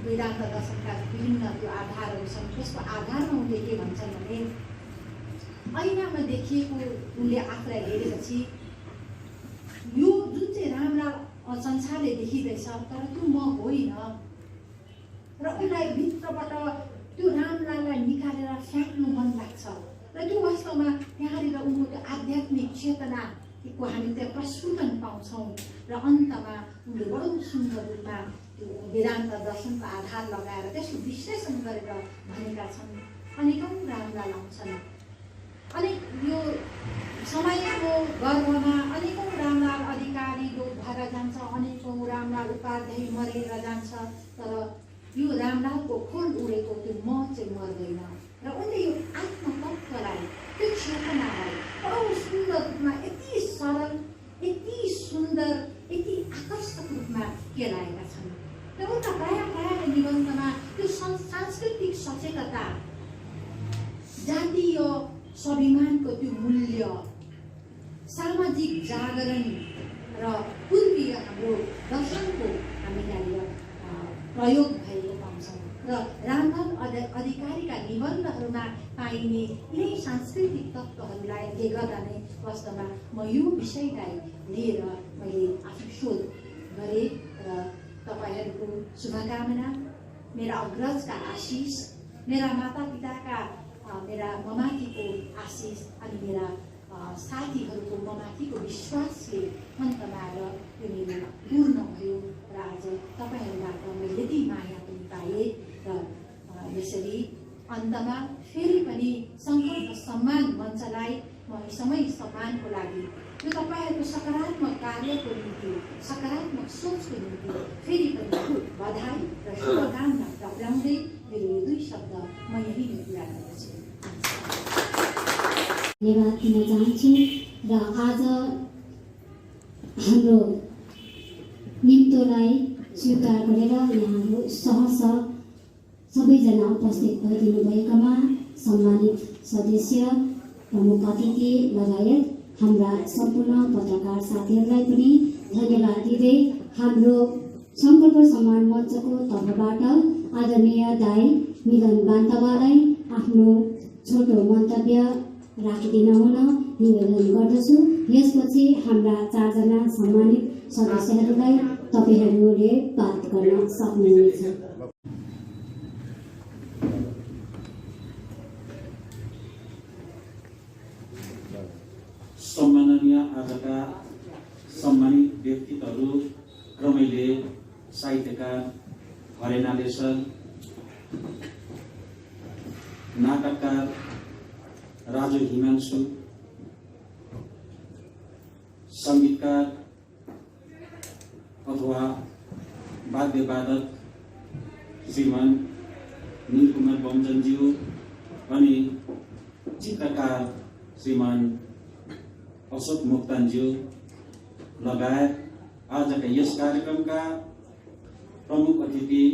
वेदान्त दर्शनका विभिन्न त्यो आधारहरू छन्। त्यसको आधारमा उनले के भन्छन् भने ऐनामा देखिएको उनले आफूलाई हेरेपछि यो जुन चाहिँ रामलाल संसारले देखिँदैछ तर त्यो म होइन र उनलाई भित्रबाट त्यो रामलाललाई निकालेर फ्याँक्नु मन लाग्छ र त्यो वास्तवमा त्यहाँनिर उनको त्यो आध्यात्मिक चेतनाको हामी त्यहाँ प्रस्फुटन पाउँछौँ र अन्तमा उनले बडो सुन्दर रूपमा त्यो वेदान्त दर्शनको आधार लगाएर त्यसको विश्लेषण गरेर भनेका छन्। अनेकौँ रामलाल आउँछन् अनि यो समयको गर्भमा अनेकौँ रामलाल अधिकारी लोप भएर जान्छ, अनेकौँ रामलाल उपाध्याय मरेर जान्छ तर यो रामलालको खोल उडेको त्यो म चाहिँ मर्दैन र उनले यो आत्मतत्त्वलाई त्यो चेतनालाई बडो सुन्दर रूपमा यति सरल, यति सुन्दर, यति आकर्षक रूपमा केलाएका छन् र उनका प्रायः निबन्धमा त्यो सांस्कृतिक सचेतता, जातीय स्वाभिमानको त्यो मूल्य, सामाजिक जागरण र पूर्वीय हाम्रो दर्शनको हामी यहाँनिर प्रयोग भएको पाउँछौँ र रामलाल अधिकारीका निबन्धहरूमा पाइने यिनै सांस्कृतिक तत्त्वहरूले गर्दा नै वास्तवमा म यो विषयलाई लिएर मैले आफ्नो शोध गरेँ र तपाईँहरूको शुभकामना, मेरा अग्रजका आशिष, मेरा मातापिताका मेरा ममाथीको आशिष अनि मेरा साथीहरूको ममाथीको विश्वासले अन्तमा आएर यो मेरो पूर्ण भयो र आज तपाईँहरूबाट मैले यति माया पनि पाएँ र यसरी अन्तमा फेरि पनि सङ्कल्प सम्मान मञ्चलाई म समय सम्मानको लागि यो तपाईँहरूको सकारात्मक कार्यको निम्ति, सकारात्मक सोचको निम्ति फेरि पनि बधाई र शुभकामना टक्राउँदै मेरो यो 2 शब्द म यही नै पुरा गर्दछु। धन्यवाद दिन चाहन्छु र आज हाम्रो निम्तोलाई स्वीकार गरेर यहाँहरू सहर्ष सबैजना उपस्थित भइदिनु भएकामा सम्मानित सदस्य प्रमुख अतिथि लगायत हाम्रा सम्पूर्ण पत्रकार साथीहरूलाई पनि धन्यवाद दिँदै हाम्रो सङ्कल्प सम्मान मञ्चको तर्फबाट आदरणीय दाइ मिलन बान्तवालाई आफ्नो छोटो मन्तव्य राखिदिन हुन निवेदन गर्दछु। यसपछि हाम्रा 4 जना सम्मानित सदस्यहरूलाई तपाईहरूले बात गर्न सक्नुहुनेछ। सम्माननीय आजका सम्मानित व्यक्तित्वहरू क्रमैले साहित्यकार हरेनाले सर, नाटककार राजु हिमांशु, सङ्गीतकार अथवा वाद्यवादक श्रीमान नीलकुमार बमजनज्यू अनि चित्रकार श्रीमान अशोक मोक्तानज्यू लगायत आजका यस कार्यक्रमका प्रमुख अतिथि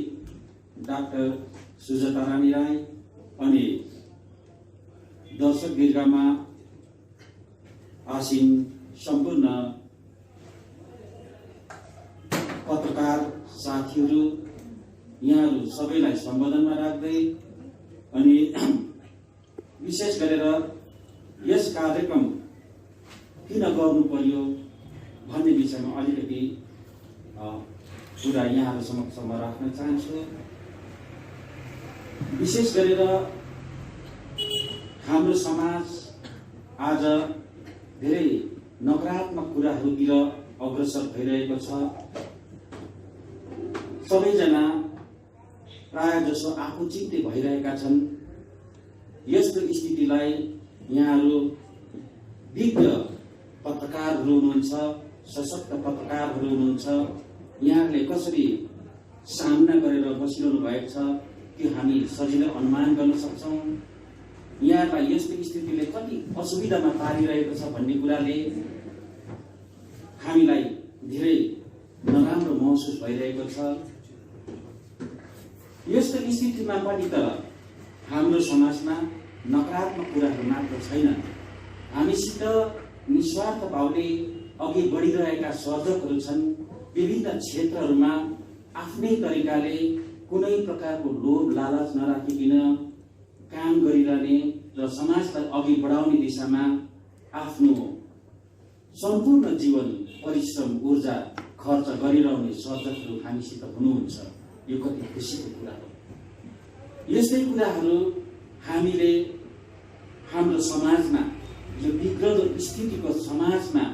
डाक्टर सुजाता रानी राई अनि दर्शक दीर्घामा आसीन सम्पूर्ण पत्रकार साथीहरू, यहाँहरू सबैलाई सम्बोधनमा राख्दै अनि विशेष गरेर यस कार्यक्रम किन गर्नु पर्यो भन्ने विषयमा अलिकति कुरा यहाँहरू समक्षमा राख्न चाहन्छु। विशेष गरेर हाम्रो समाज आज धेरै नकारात्मक कुराहरूतिर अग्रसर भइरहेको छ। सबैजना प्राय जसो आफू चिन्ते भइरहेका छन्। यस्तो स्थितिलाई यहाँहरू विज्ञ पत्रकारहरू हुनुहुन्छ, सशक्त पत्रकारहरू हुनुहुन्छ, यहाँले कसरी सामना गरेर बसिरहनु भएको छ त्यो हामी सजिलै अनुमान गर्न सक्छौँ। यहाँलाई यस्तो स्थितिले कति असुविधामा पारिरहेको छ भन्ने कुराले हामीलाई धेरै नराम्रो महसुस भइरहेको छ। यस्तो स्थितिमा पनि त हाम्रो समाजमा नकारात्मक कुराहरू मात्र छैन। हामीसित निस्वार्थ भावले अघि बढिरहेका सर्जकहरू छन्। विभिन्न क्षेत्रहरूमा आफ्नै तरिकाले कुनै प्रकारको लोभ लालच नराखिकन काम गरिरहने र समाजलाई अघि बढाउने दिशामा आफ्नो सम्पूर्ण जीवन परिश्रम ऊर्जा खर्च गरिरहने सर्जकहरू हामीसित हुनुहुन्छ। यो कति खुसीको कुरा हो। यस्तै कुराहरू हामीले हाम्रो समाजमा, यो बिग्रदो स्थितिको समाजमा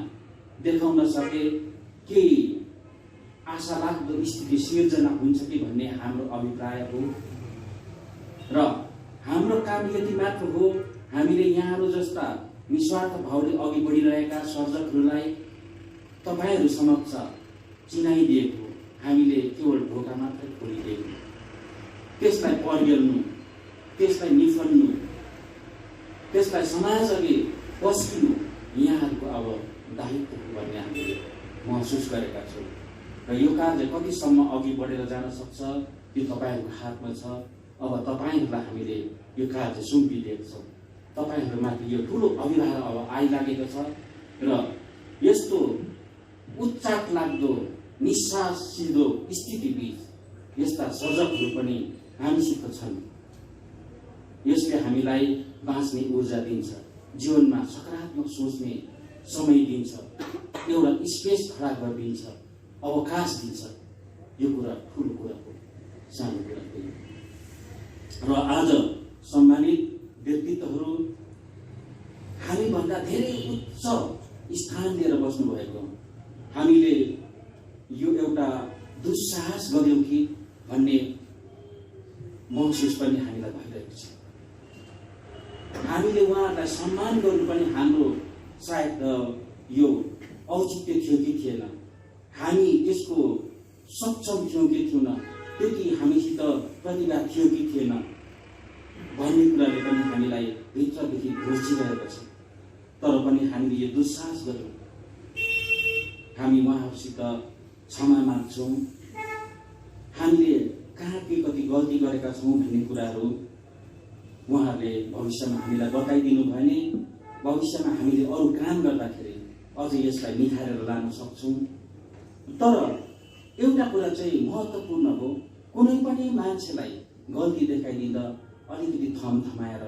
देखाउन सके केही आशा लाग्दो स्थिति सिर्जना हुन्छ कि भन्ने हाम्रो अभिप्राय हो। र हाम्रो काम यति मात्र हो, हामीले यहाँहरू जस्ता निस्वार्थ भावले अघि बढिरहेका सर्जकहरूलाई तपाईहरू समक्ष चिनाइदिएको, हामीले केवल ढोका मात्र खोलिदिएको, त्यसलाई पर्गेल्नु, त्यसलाई निफल्नु, त्यसलाई समाज अघि पस्किनु यहाँहरूको अब दायित्व हो भन्ने हामीले महसुस गरेका छौँ। र यो कार्य कतिसम्म अघि बढेर जान सक्छ त्यो तपाईँहरूको हातमा छ। अब तपाईँहरूलाई हामीले यो कार्य सुम्पिदिएको छौँ। तपाईँहरूमाथि यो ठुलो अभिभार अब आइलागेको छ र यस्तो उच्चाट लाग्दो निस्सासिदो स्थितिबीच यस्ता सर्जकहरू पनि हामीसित छन्। यसले हामीलाई बाँच्ने ऊर्जा दिन्छ, जीवनमा सकारात्मक सोच्ने समय दिन्छ, एउटा स्पेस खडा गरिदिन्छ, अवकाश दिन्छ। यो कुरा ठुलो कुरा हो, सानो कुरा होइन। र आज सम्मानित व्यक्तित्वहरू हामीभन्दा धेरै उच्च स्थान लिएर बस्नुभएको, हामीले यो एउटा दुस्साहस गर्यौँ कि भन्ने महसुस पनि हामीलाई भइरहेको छ। हामीले उहाँहरूलाई सम्मान गर्नु पनि हाम्रो सायद यो औचित्य थियो कि थिएन, हामी त्यसको सक्षम थियौँ कि थिएन, त्यति हामीसित प्रतिभा थियो कि थिएन भन्ने कुराले पनि हामीलाई भित्रदेखि घोचिरहेको छ। तर पनि हामीले यो दुस्साहस गर्यौँ। हामी उहाँहरूसित क्षमा माग्छौँ। हामीले कहाँ के कति गल्ती गरेका छौँ भन्ने कुराहरू उहाँहरूले भविष्यमा हामीलाई बताइदिनु भयो भने भविष्यमा हामीले अरू काम गर्दाखेरि अझ यसलाई निखारेर लान सक्छौँ। तर एउटा कुरा चाहिँ महत्त्वपूर्ण हो, कुनै पनि मान्छेलाई गल्ती देखाइदिँदा अलिकति थमाएर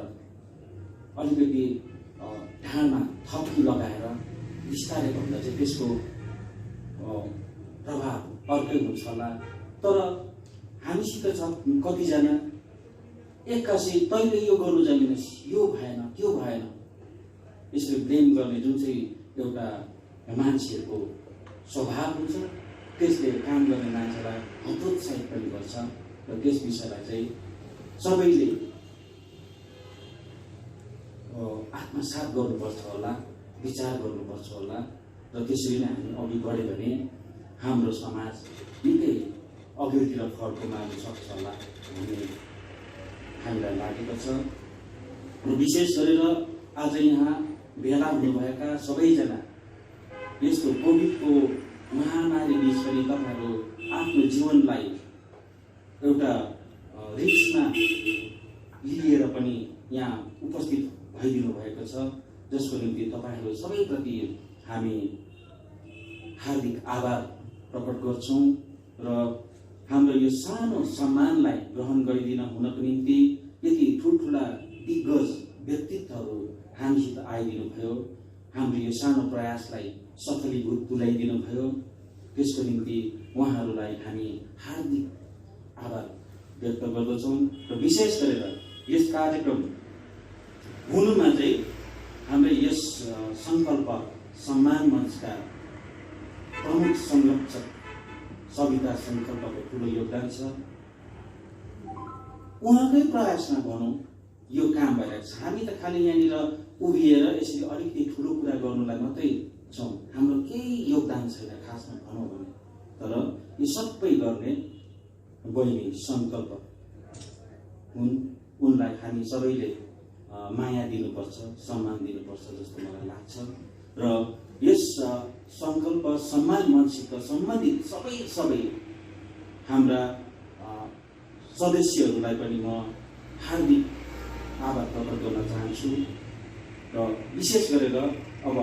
अलिकति ढाडमा थप्की लगाएर बिस्तारै भन्दा चाहिँ त्यसको प्रभाव अर्कै हुन्छ होला। तर हामीसित छ कतिजना एक्कासी तैँले यो गर्नु जानिनस्, यो भएन, त्यो भएन, यसरी ब्लेम गर्ने जुन चाहिँ एउटा मान्छेहरूको स्वभाव हुन्छ, त्यसले काम गर्ने मान्छेलाई हतोत्साहित पनि गर्छ। र त्यस विषयलाई चाहिँ सबैले आत्मसात गर्नुपर्छ होला, विचार गर्नुपर्छ होला। र त्यसरी नै हामी अघि बढ्यो भने हाम्रो समाज निकै अघिल्तिर फर्कोमा सक्छ होला भन्ने हामीलाई लागेको छ। र विशेष गरेर आज यहाँ भेला हुनुभएका सबैजना यस्तो कोभिडको महामारी बिच पनि तपाईँहरू आफ्नो जीवनलाई एउटा रिस्कमा लिएर पनि यहाँ उपस्थित भइदिनु भएको छ, जसको निम्ति तपाईँहरू सबैप्रति हामी हार्दिक आभार प्रकट गर्छौँ। र हाम्रो यो सानो सम्मानलाई ग्रहण गरिदिन हुनको निम्ति यति ठुल्ठुला दिग्गज व्यक्तित्वहरू हामीसित आइदिनु भयो, हाम्रो यो सानो प्रयासलाई सफलीभूत तुल्याइदिनु भयो। त्यसको निम्ति उहाँहरूलाई हामी हार्दिक आभार व्यक्त गर्दछौँ। र विशेष गरेर यस कार्यक्रम हुनुमा चाहिँ हाम्रो यस सङ्कल्प सम्मान मञ्चका प्रमुख संरक्षक सविता सङ्कल्पको ठुलो योगदान छ। उहाँकै प्रयासमा भनौँ यो काम भइरहेको छ। हामी त खालि यहाँनिर उभिएर यसरी अलिकति ठुलो कुरा गर्नुलाई मात्रै छौँ, हाम्रो केही योगदान छैन खासमा भनौँ भने। तर यो सबै गर्ने बहिनी सङ्कल्प हुन्, उनलाई हामी सबैले माया दिनुपर्छ, सम्मान दिनुपर्छ जस्तो मलाई लाग्छ। र यस सङ्कल्प सम्मान मञ्चसित सम्बन्धित सबै हाम्रा सदस्यहरूलाई पनि म हार्दिक आभार प्रकट गर्न चाहन्छु। र विशेष गरेर अब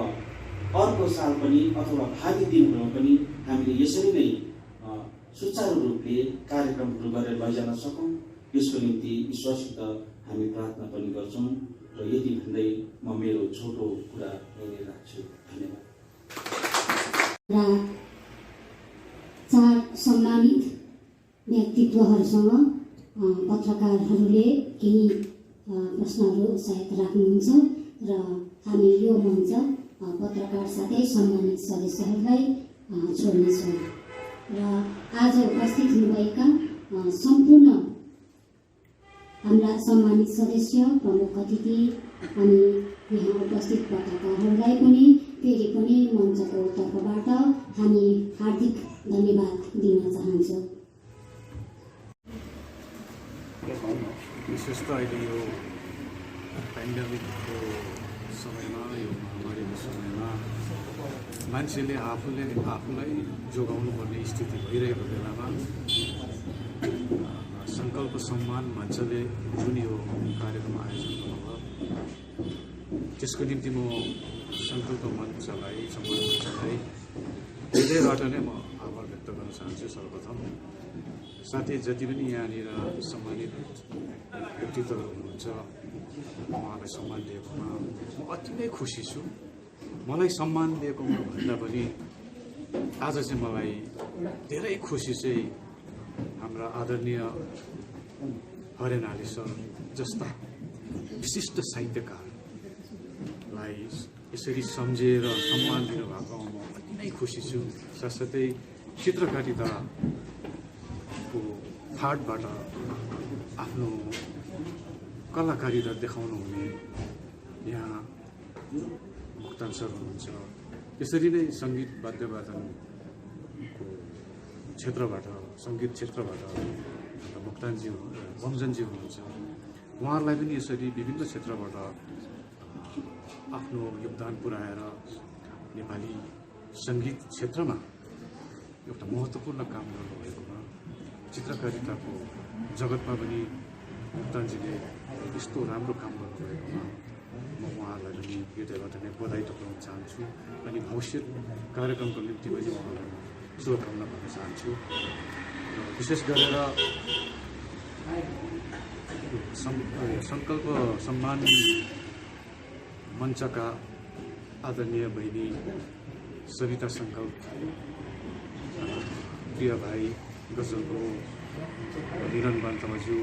अर्को साल पनि अथवा भावी दिनहरूमा पनि हामीले यसरी नै सुचारू रूपले कार्यक्रमहरू गरेर लैजान सकौँ, यसको निम्ति ईश्वरसित हामी प्रार्थना पनि गर्छौँ। र यति भन्दै म मेरो छोटो कुरा यहीँ राख्छु। धन्यवाद। र 4 सम्मानित व्यक्तित्वहरूसँग पत्रकारहरूले केही प्रश्नहरू सायद राख्नुहुन्छ र हामी यो मञ्च पत्रकार साथै सम्मानित सदस्यहरूलाई छोड्नेछौँ। र आज उपस्थित हुनुभएका सम्पूर्ण हाम्रा सम्मानित सदस्य, प्रमुख अतिथि अनि यहाँ उपस्थित पत्रकारहरूलाई पनि फेरि पनि मञ्चको तर्फबाट हामी हार्दिक धन्यवाद दिन चाहन्छौँ। विशेष त अहिले यो पेन्डेमिकको समयमा, यो महामारीको समयमा मान्छेले आफूलाई जोगाउनु पर्ने स्थिति भइरहेको बेलामा सङ्कल्प सम्मान मञ्चले जुन यो कार्यक्रम आयोजन गर्नुभयो, त्यसको निम्ति म सङ्कल्प मञ्चलाई, सम्मान मञ्चलाई हृदयबाट नै म आभार व्यक्त गर्न चाहन्छु सर्वप्रथम। साथै जति पनि यहाँनिर सम्मानित व्यक्तित्वहरू हुनुहुन्छ, उहाँलाई सम्मान दिएकोमा म अति नै खुसी छु। मलाई सम्मान दिएकोमा भन्दा पनि आज चाहिँ मलाई धेरै खुसी चाहिँ हाम्रा आदरणीय हरेन आली सर जस्ता विशिष्ट साहित्यकारलाई यसरी सम्झेर सम्मान दिनुभएकोमा म अति नै खुसी छु। साथसाथै चित्रकारिताको फाँटबाट आफ्नो कलाकारिता देखाउनु हुने यहाँ मोक्तान सर हुनुहुन्छ। यसरी नै सङ्गीत वाद्यवादनको क्षेत्रबाट, सङ्गीत क्षेत्रबाट मोक्तानजी, वमजनजी हुनुहुन्छ। उहाँहरूलाई पनि यसरी विभिन्न क्षेत्रबाट आफ्नो योगदान पुर्याएर नेपाली सङ्गीत क्षेत्रमा एउटा महत्त्वपूर्ण काम गर्नुभएकोमा, चित्रकारिताको जगतमा पनि मोक्तानजीले यस्तो राम्रो काम गर्नुभएकोमा म म उहाँहरूलाई पनि हृदयबाट नै बधाई टक्राउन चाहन्छु अनि भविष्य कार्यक्रमको निम्ति पनि उहाँलाई शुभकामना भन्न चाहन्छु। विशेष गरेर सङ्कल्प सम्मान मञ्चका आदरणीय बहिनी सविता सङ्कल्प, प्रिय भाइ गजलको हिरण बान्तमाज्यू,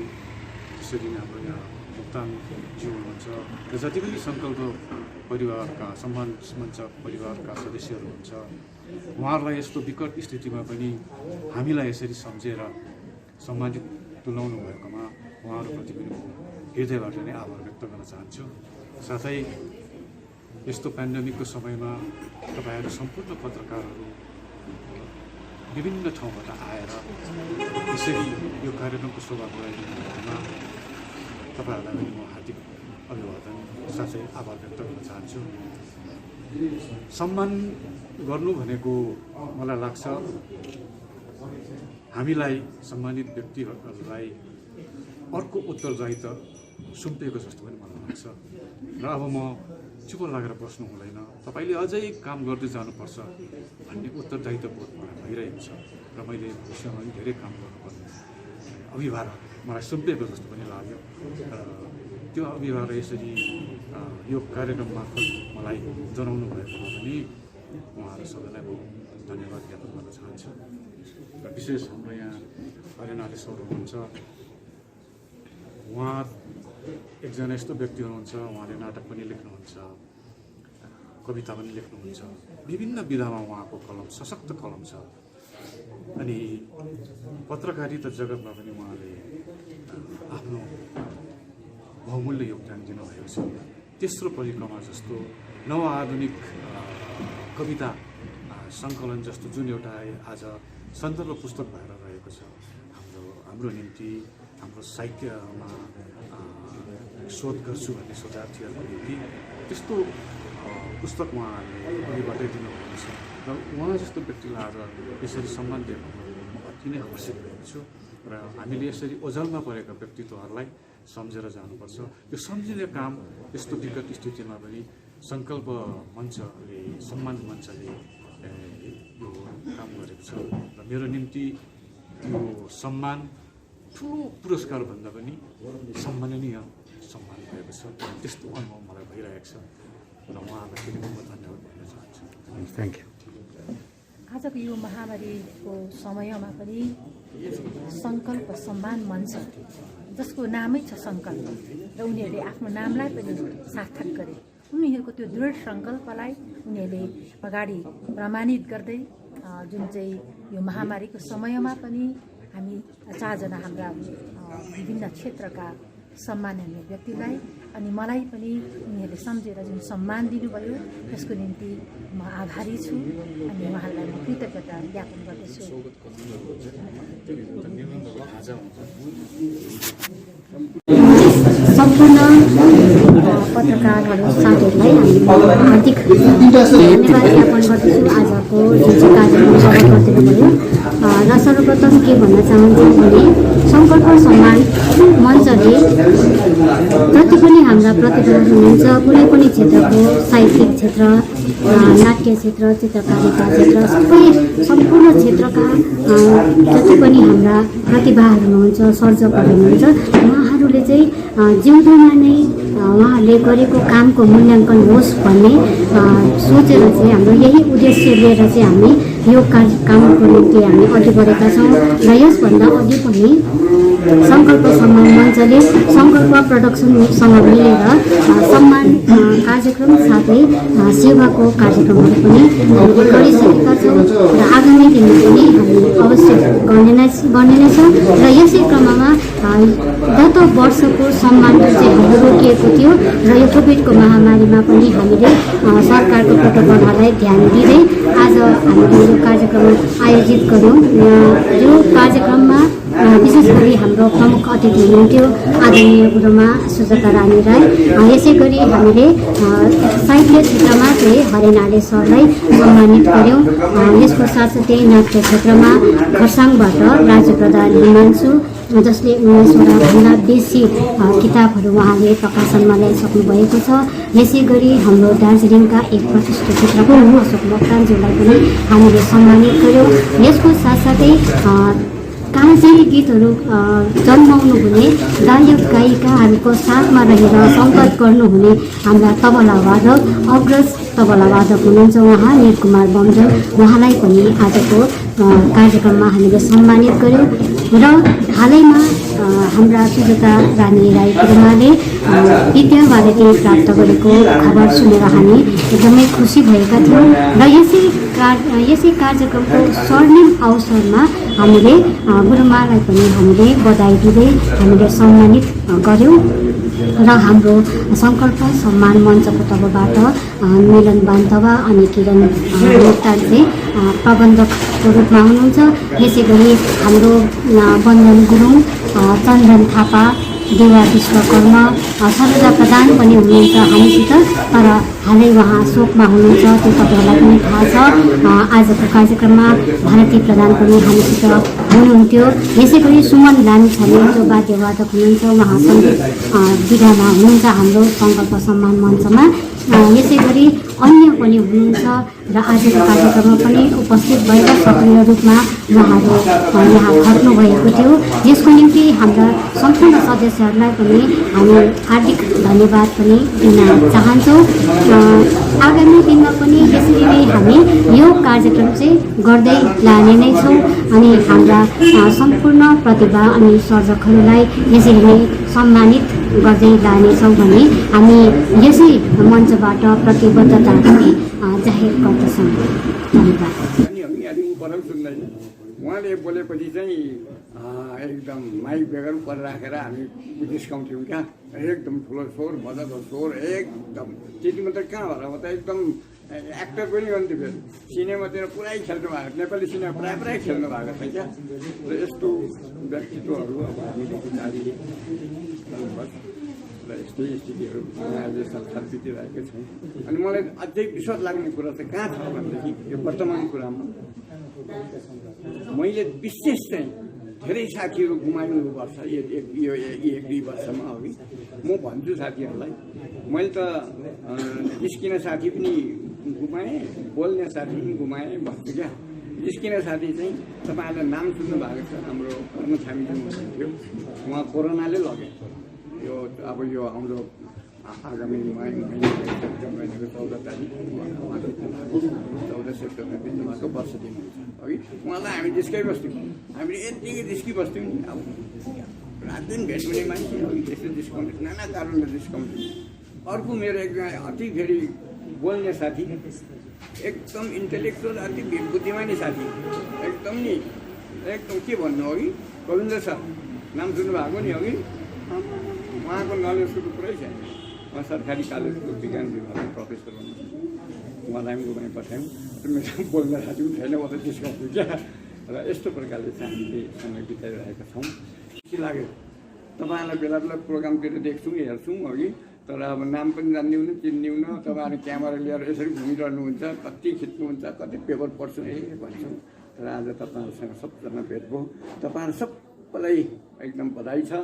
त्यसरी नै हाम्रो यहाँ मुक्तानज्यू हुनुहुन्छ र जति पनि सङ्कल्प परिवारका सम्मान मञ्च परिवारका सदस्यहरू हुन्छ, उहाँहरूलाई यस्तो विकट स्थितिमा पनि हामीलाई यसरी सम्झेर सम्मानित तुल्याउनु भएकोमा उहाँहरूप्रति पनि हृदयबाट नै आभार व्यक्त गर्न चाहन्छु। साथै यस्तो पेन्डेमिकको समयमा तपाईँहरू सम्पूर्ण पत्रकारहरू विभिन्न ठाउँबाट आएर यसरी यो कार्यक्रमको शोभा बढाइदिनु भएकोमा तपाईँहरूलाई पनि म हार्दिक अभिवादन साथै आभार व्यक्त गर्न चाहन्छु। सम्मान गर्नु भनेको मलाई लाग्छ हामीलाई सम्मानित व्यक्तिहरूलाई अर्को उत्तरदायित्व सुम्पिएको जस्तो पनि मलाई लाग्छ र अब म चुप लागेर बस्नु हुँदैन, तपाईँले अझै काम गर्दै जानुपर्छ भन्ने उत्तरदायित्व बोध मलाई भइरहेको छ र मैले भविष्यमा पनि धेरै काम गर्नुपर्ने अभिभार मलाई सुम्पिएको जस्तो पनि लाग्यो। त्यो अभिभार यसरी यो कार्यक्रम मार्फत मलाई जनाउनु भएकोमा पनि उहाँहरू सबैलाई म धन्यवाद ज्ञापन गर्न चाहन्छु। र विशेष हाम्रो यहाँ हरिनाले सर हुनुहुन्छ, उहाँ एकजना यस्तो व्यक्ति हुनुहुन्छ, उहाँले नाटक पनि लेख्नुहुन्छ, कविता पनि लेख्नुहुन्छ, विभिन्न विधामा उहाँको कलम सशक्त कलम छ अनि पत्रकारिता जगतमा पनि उहाँले आफ्नो बहुमूल्य योगदान दिनुभएको छ। तेस्रो परिक्रमा जस्तो नवआधुनिक कविता सङ्कलन जस्तो जुन एउटा आज सन्दर्भ पुस्तक भएर रहेको छ हाम्रो निम्ति, हाम्रो साहित्यमा शोध गर्छु भन्ने शोधार्थीहरूको निम्ति त्यस्तो पुस्तक उहाँहरूले अघि बढाइदिनु भएको छ र उहाँ जस्तो व्यक्तिलाई आज यसरी सम्मान दिएको म अति नै हर्षित भएको छु र हामीले यसरी ओझलमा परेका व्यक्तित्वहरूलाई सम्झेर जानुपर्छ। यो सम्झिने काम यस्तो विकट स्थितिमा पनि सङ्कल्प मञ्चले सम्मान मञ्चले यो काम गरेको छ र मेरो निम्ति यो सम्मान ठुलो पुरस्कारभन्दा पनि सम्माननीय सम्मान भएको छ। त्यस्तो अनुभव मलाई भइरहेको छ र उहाँहरूलाई फेरि म धन्यवाद भन्न चाहन्छु। Thank you. आजको यो महामारीको समयमा पनि सङ्कल्प सम्मान मञ्च जसको नामै छ सङ्कल्प र उनीहरूले आफ्नो नामलाई पनि सार्थक गरे। उनीहरूको त्यो दृढ सङ्कल्पलाई उनीहरूले अगाडि प्रमाणित गर्दै जुन चाहिँ यो महामारीको समयमा पनि हामी चारजना हाम्रा विभिन्न क्षेत्रका सम्माननीय व्यक्तिलाई अनि मलाई पनि उनीहरूले सम्झेर जुन सम्मान दिनुभयो त्यसको निम्ति म आभारी छु अनि उहाँहरूलाई म कृतज्ञता ज्ञापन गर्दछु। सम्पूर्ण पत्रकारहरू साथीहरूलाई हार्दिक धन्यवाद ज्ञापन गर्दछु आजको जुन चाहिँ कार्यक्रम सफल गरिदिनु भयो। र सर्वप्रथम के भन्न चाहन्छु भने सङ्कल्प सम्मान मञ्चले जति पनि हाम्रा प्रतिभाहरू हुनुहुन्छ कुनै पनि क्षेत्रको साहित्यिक क्षेत्र, नाट्य क्षेत्र, चित्रकारिता क्षेत्र, सम्पूर्ण क्षेत्रका जति पनि हाम्रा प्रतिभाहरू हुनुहुन्छ, सर्जकहरू हुनुहुन्छ, उहाँहरूले चाहिँ जिउँदोमा नै उहाँहरूले गरेको कामको मूल्याङ्कन होस् भन्ने सोचेर चाहिँ हाम्रो यही उद्देश्य लिएर चाहिँ हामी यो कामको निम्ति हामी अघि बढेका छौँ र यसभन्दा अघि पनि सङ्कल्प सम्मान मञ्चले सङ्कल्प प्रडक्सनसँग मिलेर सम्मान कार्यक्रम साथै सेवाको कार्यक्रमहरू पनि हामीले गरिसकेका छौँ र आगामी दिनमा पनि हामी अवश्य गर्ने नै छौँ र यसै क्रममा गत वर्षको सम्मान चाहिँ हाम्रो रोकिएको थियो र यो कोभिडको महामारीमा पनि हामीले सरकारको प्रोटोकलहरूलाई ध्यान दिँदै आज हामीले यो कार्यक्रम आयोजित गऱ्यौँ। यो कार्यक्रममा विशेष गरी हाम्रो प्रमुख अतिथि हुनुहुन्थ्यो आदरणीय गुरुमा सुजाता रानी राई। यसै गरी हामीले साहित्य क्षेत्रमा चाहिँ हरिनाले सरलाई सम्मानित गऱ्यौँ। यसको साथसाथै नाट्य क्षेत्रमा खरसाङबाट राजु प्रधान हिमांशु जसले 19वटा बेसी किताबहरू उहाँले प्रकाशनमा ल्याइसक्नु भएको छ। यसै गरी हाम्रो दार्जिलिङका एक प्रतिष्ठित चित्रकार अशोक मोक्तानज्यूलाई पनि हामीले सम्मानित गर्यौँ। यसको साथसाथै कालजयी गीतहरू जन्माउनु हुने गायक गायिकाहरूको साथमा रहेर सङ्कल्प गर्नुहुने हाम्रा तबला वादक अग्रज तबला वादक हुनुहुन्छ उहाँ निलकुमार बमजन, उहाँलाई पनि आजको कार्यक्रममा हामीले सम्मानित गर्यौँ। र हालैमा हाम्रा सुजाता रानी राई गुरुमाले विद्या भारती प्राप्त गरेको खबर सुनेर हामी एकदमै खुसी भएका थियौँ र यसै कार्यक्रमको स्वर्णिम अवसरमा हामीले गुरुमालाई पनि हामीले बधाई दिँदै हामीले सम्मानित गर्यौँ। र हाम्रो सङ्कल्प सम्मान मञ्चको तर्फबाट मिलन बान्तवा अनि किरण मोक्तान चाहिँ प्रबन्धकको रूपमा हुनुहुन्छ। यसै गरी हाम्रो बन्दन गुरुङ, चन्दन थापा, देवा विश्वकर्म, सरोजा प्रधान पनि हुनुहुन्छ हामीसित, तर हालै उहाँ शोकमा हुनुहुन्छ, त्यो तपाईँहरूलाई पनि थाहा छ। आजको कार्यक्रममा भारती प्रधान पनि हामीसित हुनुहुन्थ्यो। यसै गरी सुमन लामिछाने जो वाद्यवादक हुनुहुन्छ, उहाँ सङ्गीत विधामा हुनुहुन्छ हाम्रो सङ्कल्प सम्मान मञ्चमा। यसै गरी अन्य पनि हुनुहुन्छ र आजको कार्यक्रममा पनि उपस्थित भएर सक्रिय रूपमा उहाँहरू यहाँ खट्नुभएको थियो। यसको निम्ति हाम्रा सम्पूर्ण सदस्यहरूलाई पनि हामी हार्दिक धन्यवाद पनि दिन चाहन्छौँ। आगामी दिनमा पनि यसरी नै हामी यो कार्यक्रम चाहिँ गर्दै लाने नै छौँ अनि हाम्रा सम्पूर्ण प्रतिभा अनि सर्जकहरूलाई यसरी नै सम्मानित गर्दै लानेछौँ भने हामी यसै मञ्चबाट प्रतिबद्धता पनि जाहेर गर्दछौँ। धन्यवाद। उहाँले बोलेपछि चाहिँ एकदम माइक बेगर पर राखेर हामी जिस्काउँथ्यौँ क्या, एकदम ठुलो स्वर मजाको स्वर एकदम। त्यति मात्रै कहाँ होला, म त एकदम एक्टर पनि गर्थ्यो। फेरि सिनेमातिर पुरै खेल्नु भएको, नेपाली सिनेमा प्रायः खेल्नु भएको छ क्या। र यस्तो व्यक्तित्वहरू अब हामीले र यस्तै स्थितिहरू अहिले संसार बितिरहेको छ। अनि मलाई अझै विश्वास लाग्ने कुरा चाहिँ कहाँ छ भनेदेखि यो वर्तमान कुरामा मैले विशेष चाहिँ धेरै साथीहरू गुमाउनुपर्छ यो 1-2 वर्षमा अघि। म भन्छु साथीहरूलाई, मैले त निस्किने साथी पनि गुमाएँ, बोल्ने साथी पनि गुमाएँ भन्छु क्या। निस्किने साथी चाहिँ तपाईँहरूले नाम सुन्नु भएको छ, हाम्रो कर्ण छामीजी हुनुहुन्थ्यो, उहाँ कोरोनाले लग्यो। यो अब यो हाम्रो आगामी महिनाको 14 तारिक 14 सेप्टेम्बर बित्नु भएको वर्ष दिन हुन्छ है। उहाँलाई हामी जिस्कै बस्थ्यौँ, हामीले यत्तिकै जिस्की बस्थ्यौँ नि। अब रात दिन भेट हुने मान्छे अघि त्यस्तो जिस्काउँथ्यो, नाना कारणले जिस्काउँथ्यो। अर्को मेरो एकजना अति धेरै बोल्ने साथी, एकदम इन्टेलेक्चुअल अति बुद्धिमानी साथी, एकदम नि एकदम के भन्नु अघि गोविन्द सर नाम सुन्नुभएको नि अघि। उहाँको नलेजको पुरै छैन। उहाँ सरकारी कलेजको विज्ञान विभागमा प्रोफेसर हुनुहुन्छ। उहाँलाई पनि गुमाइ पठायौँ। मेरो बोल्ने साथी पनि छैन, म त जिस्काउँछु क्या। र यस्तो प्रकारले चाहिँ हामीले समय बिताइरहेका छौँ। खुसी लाग्यो। तपाईँहरूलाई बेला बेला प्रोग्रामतिर देख्छौँ, हेर्छौँ अघि, तर अब नाम पनि जान्ने हुनु चिन्ने हुनु। तपाईँहरू क्यामेरा लिएर यसरी घुमिरहनुहुन्छ, कति खिच्नुहुन्छ, कति पेपर पढ्छौँ भन्छौँ। तर आज तपाईँहरूसँग सबजना भेट भयो। तपाईँहरू सबैलाई एकदम बधाई छ।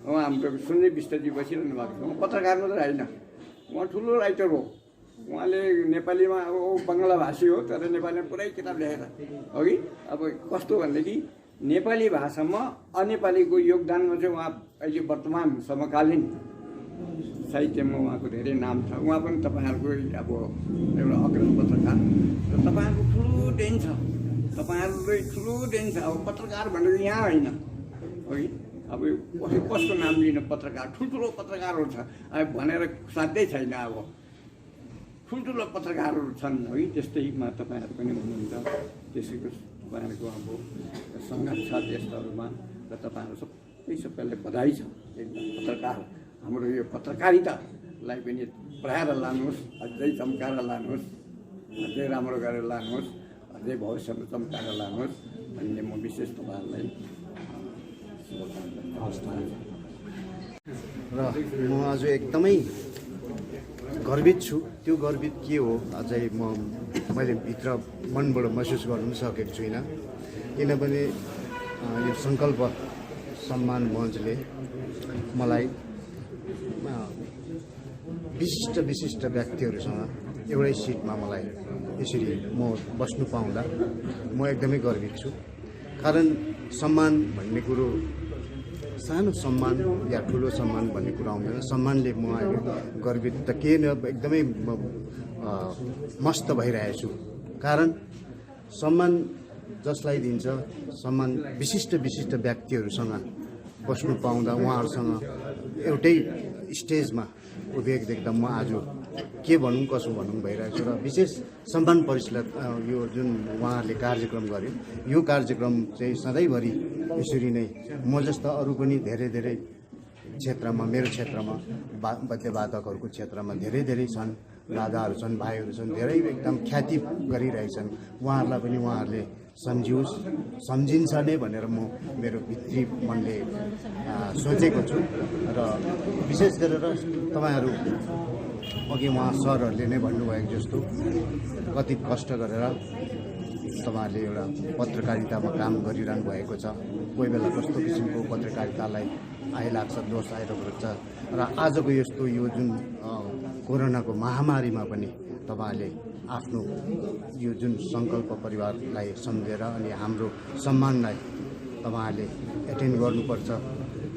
उहाँ हाम्रो सुन्ने विष्टजी बसिरहनु भएको छ। उहाँ पत्रकार मात्रै होइन, उहाँ ठुलो राइटर हो। उहाँले नेपालीमा अब बङ्गला भाषी हो, तर नेपालीमा पुरै किताब लेखेर अघि। अब कस्तो भनेदेखि नेपाली भाषामा अनेपालीको योगदानमा चाहिँ उहाँ अहिले वर्तमान समकालीन साहित्यमा उहाँको धेरै नाम छ। उहाँ पनि तपाईँहरूको अब एउटा अग्रज पत्रकार र तपाईँहरूको ठुलो देन छ। तपाईँहरूलाई ठुलो देन छ। अब पत्रकार भनेको यहाँ होइन अघि, अब कसको नाम लिनु, पत्रकार ठुल्ठुलो पत्रकारहरू छ अब भनेर साध्यै छैन। अब ठुल्ठुलो पत्रकारहरू छन् है, त्यस्तैमा तपाईँहरू पनि हुनुहुन्छ। त्यसैको तपाईँहरूको अब सङ्घर्ष छ त्यस्तोहरूमा र तपाईँहरू सबैलाई बधाई छ। एकदम पत्रकार हाम्रो यो पत्रकारितालाई पनि पढाएर लानुहोस्, अझै चम्काएर लानुहोस्, अझै राम्रो गरेर लानुहोस्, अझै भविष्यमा चम्काएर लानुहोस् भन्ने म विशेष तपाईँहरूलाई र म आज एकदमै गर्वित छु। त्यो गर्वित के हो अझै मैले भित्र मनबाट महसुस गर्नु पनि सकेको छुइनँ। किनभने यो सङ्कल्प सम्मान मञ्चले मलाई विशिष्ट व्यक्तिहरूसँग एउटै सिटमा मलाई यसरी म बस्नु पाउँदा म एकदमै गर्वित छु। कारण सम्मान भन्ने कुरो सानो सम्मान या ठुलो सम्मान भन्ने कुरा आउँदैन। सम्मानले म अहिले गर्वित त के न एकदमै मस्त भइरहेको छु। कारण सम्मान जसलाई दिन्छ, सम्मान विशिष्ट व्यक्तिहरूसँग बस्नु पाउँदा उहाँहरूसँग एउटै स्टेजमा उभिएको देख्दा म आज के भनौँ कसो भनौँ भइरहेको छु। र विशेष सम्मान परिषदले यो जुन उहाँहरूले कार्यक्रम गर्यो, यो कार्यक्रम चाहिँ सधैँभरि यसरी नै म जस्ता अरू पनि धेरै क्षेत्रमा, मेरो क्षेत्रमा वाद्यवादकहरूको क्षेत्रमा धेरै छन्, दादाहरू छन्, भाइहरू छन्, धेरै एकदम ख्याति गरिरहेछन्। उहाँहरूलाई पनि उहाँहरूले सम्झिन्छ नै भनेर म मेरो भित्री मनले सोचेको छु। र विशेष गरेर तपाईँहरू अघि उहाँ सरहरूले नै भन्नुभएको जस्तो कति कष्ट गरेर तपाईँहरूले एउटा पत्रकारितामा काम गरिरहनु भएको छ। कोही बेला कस्तो किसिमको पत्रकारितालाई आइलाग्छ, दोष आइरहेको छ। र आजको यस्तो यो जुन कोरोनाको महामारीमा पनि तपाईँहरूले आफ्नो यो जुन सङ्कल्प परिवारलाई सम्झेर अनि हाम्रो सम्मानलाई तपाईँहरूले एटेन्ड गर्नुपर्छ,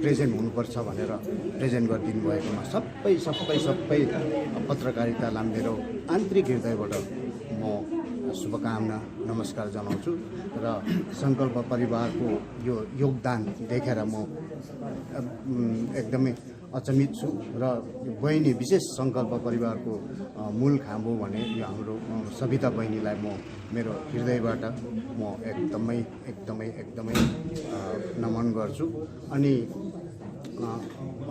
प्रेजेन्ट हुनुपर्छ भनेर प्रेजेन्ट गरिदिनु भएकोमा सबै पत्रकारितालाई मेरो आन्तरिक हृदयबाट म शुभकामना नमस्कार जनाउँछु। र सङ्कल्प परिवारको यो योगदान देखेर म एकदमै अचम्मित छु। र बहिनी विशेष सङ्कल्प परिवारको मूल खाँबो भने यो हाम्रो सविता बहिनीलाई म मेरो हृदयबाट म एकदमै नमन गर्छु। अनि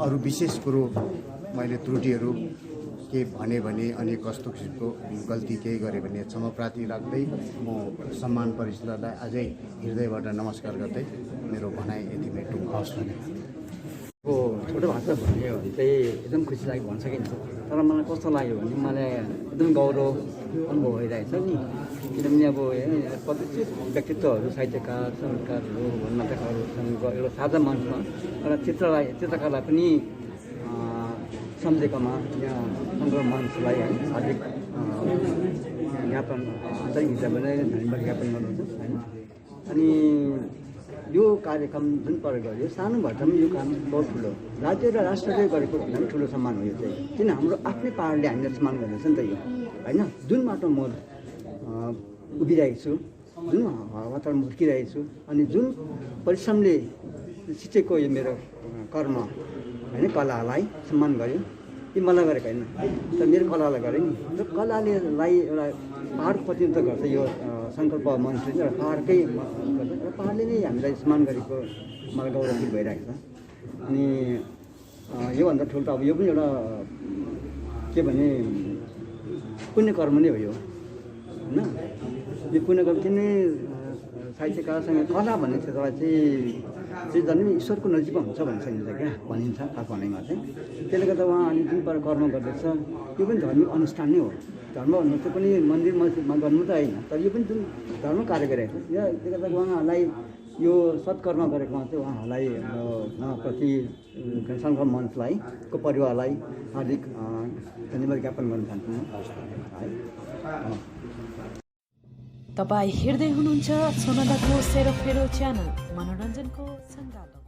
अरू विशेष कुरो मैले त्रुटिहरू के भने अनि कस्तो किसिमको गल्ती केही गरेँ भने क्षमाप्रार्थी राख्दै म सम्मान परिषदलाई अझै हृदयबाट नमस्कार गर्दै मेरो भनाइ यतिमै टुङ्गाउँछु। छोटो भाषा भन्यो भने चाहिँ एकदम खुसी लाग्यो भन्न सकिन्छ। तर मलाई कस्तो लाग्यो भने मलाई एकदम गौरव अनुभव भइरहेछ नि। किनभने अब प्रतिष्ठित व्यक्तित्वहरू, साहित्यकार, सङ्गीतकारहरू, नाटकहरू छन्, एउटा साझा मञ्चमा एउटा चित्रकला पनि सम्झेकोमा यहाँ सङ्ग्रह मञ्चलाई हार्दिक ज्ञापन आन्तरिक हिसाबबाट धन्यवाद ज्ञापन गर्नुहुन्छ होइन। अनि यो कार्यक्रम जुन प्रयोग गर्यो सानो भए पनि यो काम बहुत ठुलो राज्य र राष्ट्रले गरेको भन्दा पनि ठुलो सम्मान हो यो चाहिँ। किन हाम्रो आफ्नै पाहाडले हामीलाई सम्मान गर्दैछ नि त यो होइन। जुन बाटो म उभिरहेको छु, जुन वातावरण हुर्किरहेको छु, अनि जुन परिश्रमले सिचेको यो मेरो कर्म होइन, कलालाई सम्मान गर्यो। यो मलाई गरेको होइन, तर मेरो कलालाई गरेँ नि। र कलालेलाई एउटा पाहाडको प्रतिनिधित्व गर्छ यो सङ्कल्प मञ्चले, एउटा पाहाडकै गर्छ र पाहाडले नै हामीलाई सम्मान गरेको मलाई गौरव फिल भइरहेको छ। अनि योभन्दा ठुलो त अब यो पनि एउटा के भने पुण्यकर्म नै हो यो होइन। यो पुण्यकर्म किन साहित्यकारसँग कला भन्ने क्षेत्रलाई चाहिँ जन्मै ईश्वरको नजिकमा हुन्छ भन्छ क्या भनिन्छ खास भनाइमा चाहिँ। त्यसले गर्दा उहाँले जुन प्रकार कर्म गर्दैछ यो पनि धार्मिक अनुष्ठान नै हो। धर्म भन्नु चाहिँ पनि मन्दिर मस्जिदमा गर्नु त होइन, तर यो पनि जुन धर्म कार्य गरिरहेको छ। त्यसले गर्दा उहाँहरूलाई यो सत्कर्म गरेकोमा चाहिँ उहाँहरूलाई उहाँप्रति सङ्घ मञ्चलाई को परिवारलाई हार्दिक धन्यवाद ज्ञापन गर्न चाहन्छु है। तपाईँ हेर्दै हुनुहुन्छ सोनादाको सेरोफेरो च्यानल, मनोरञ्जनको सङ्गालो।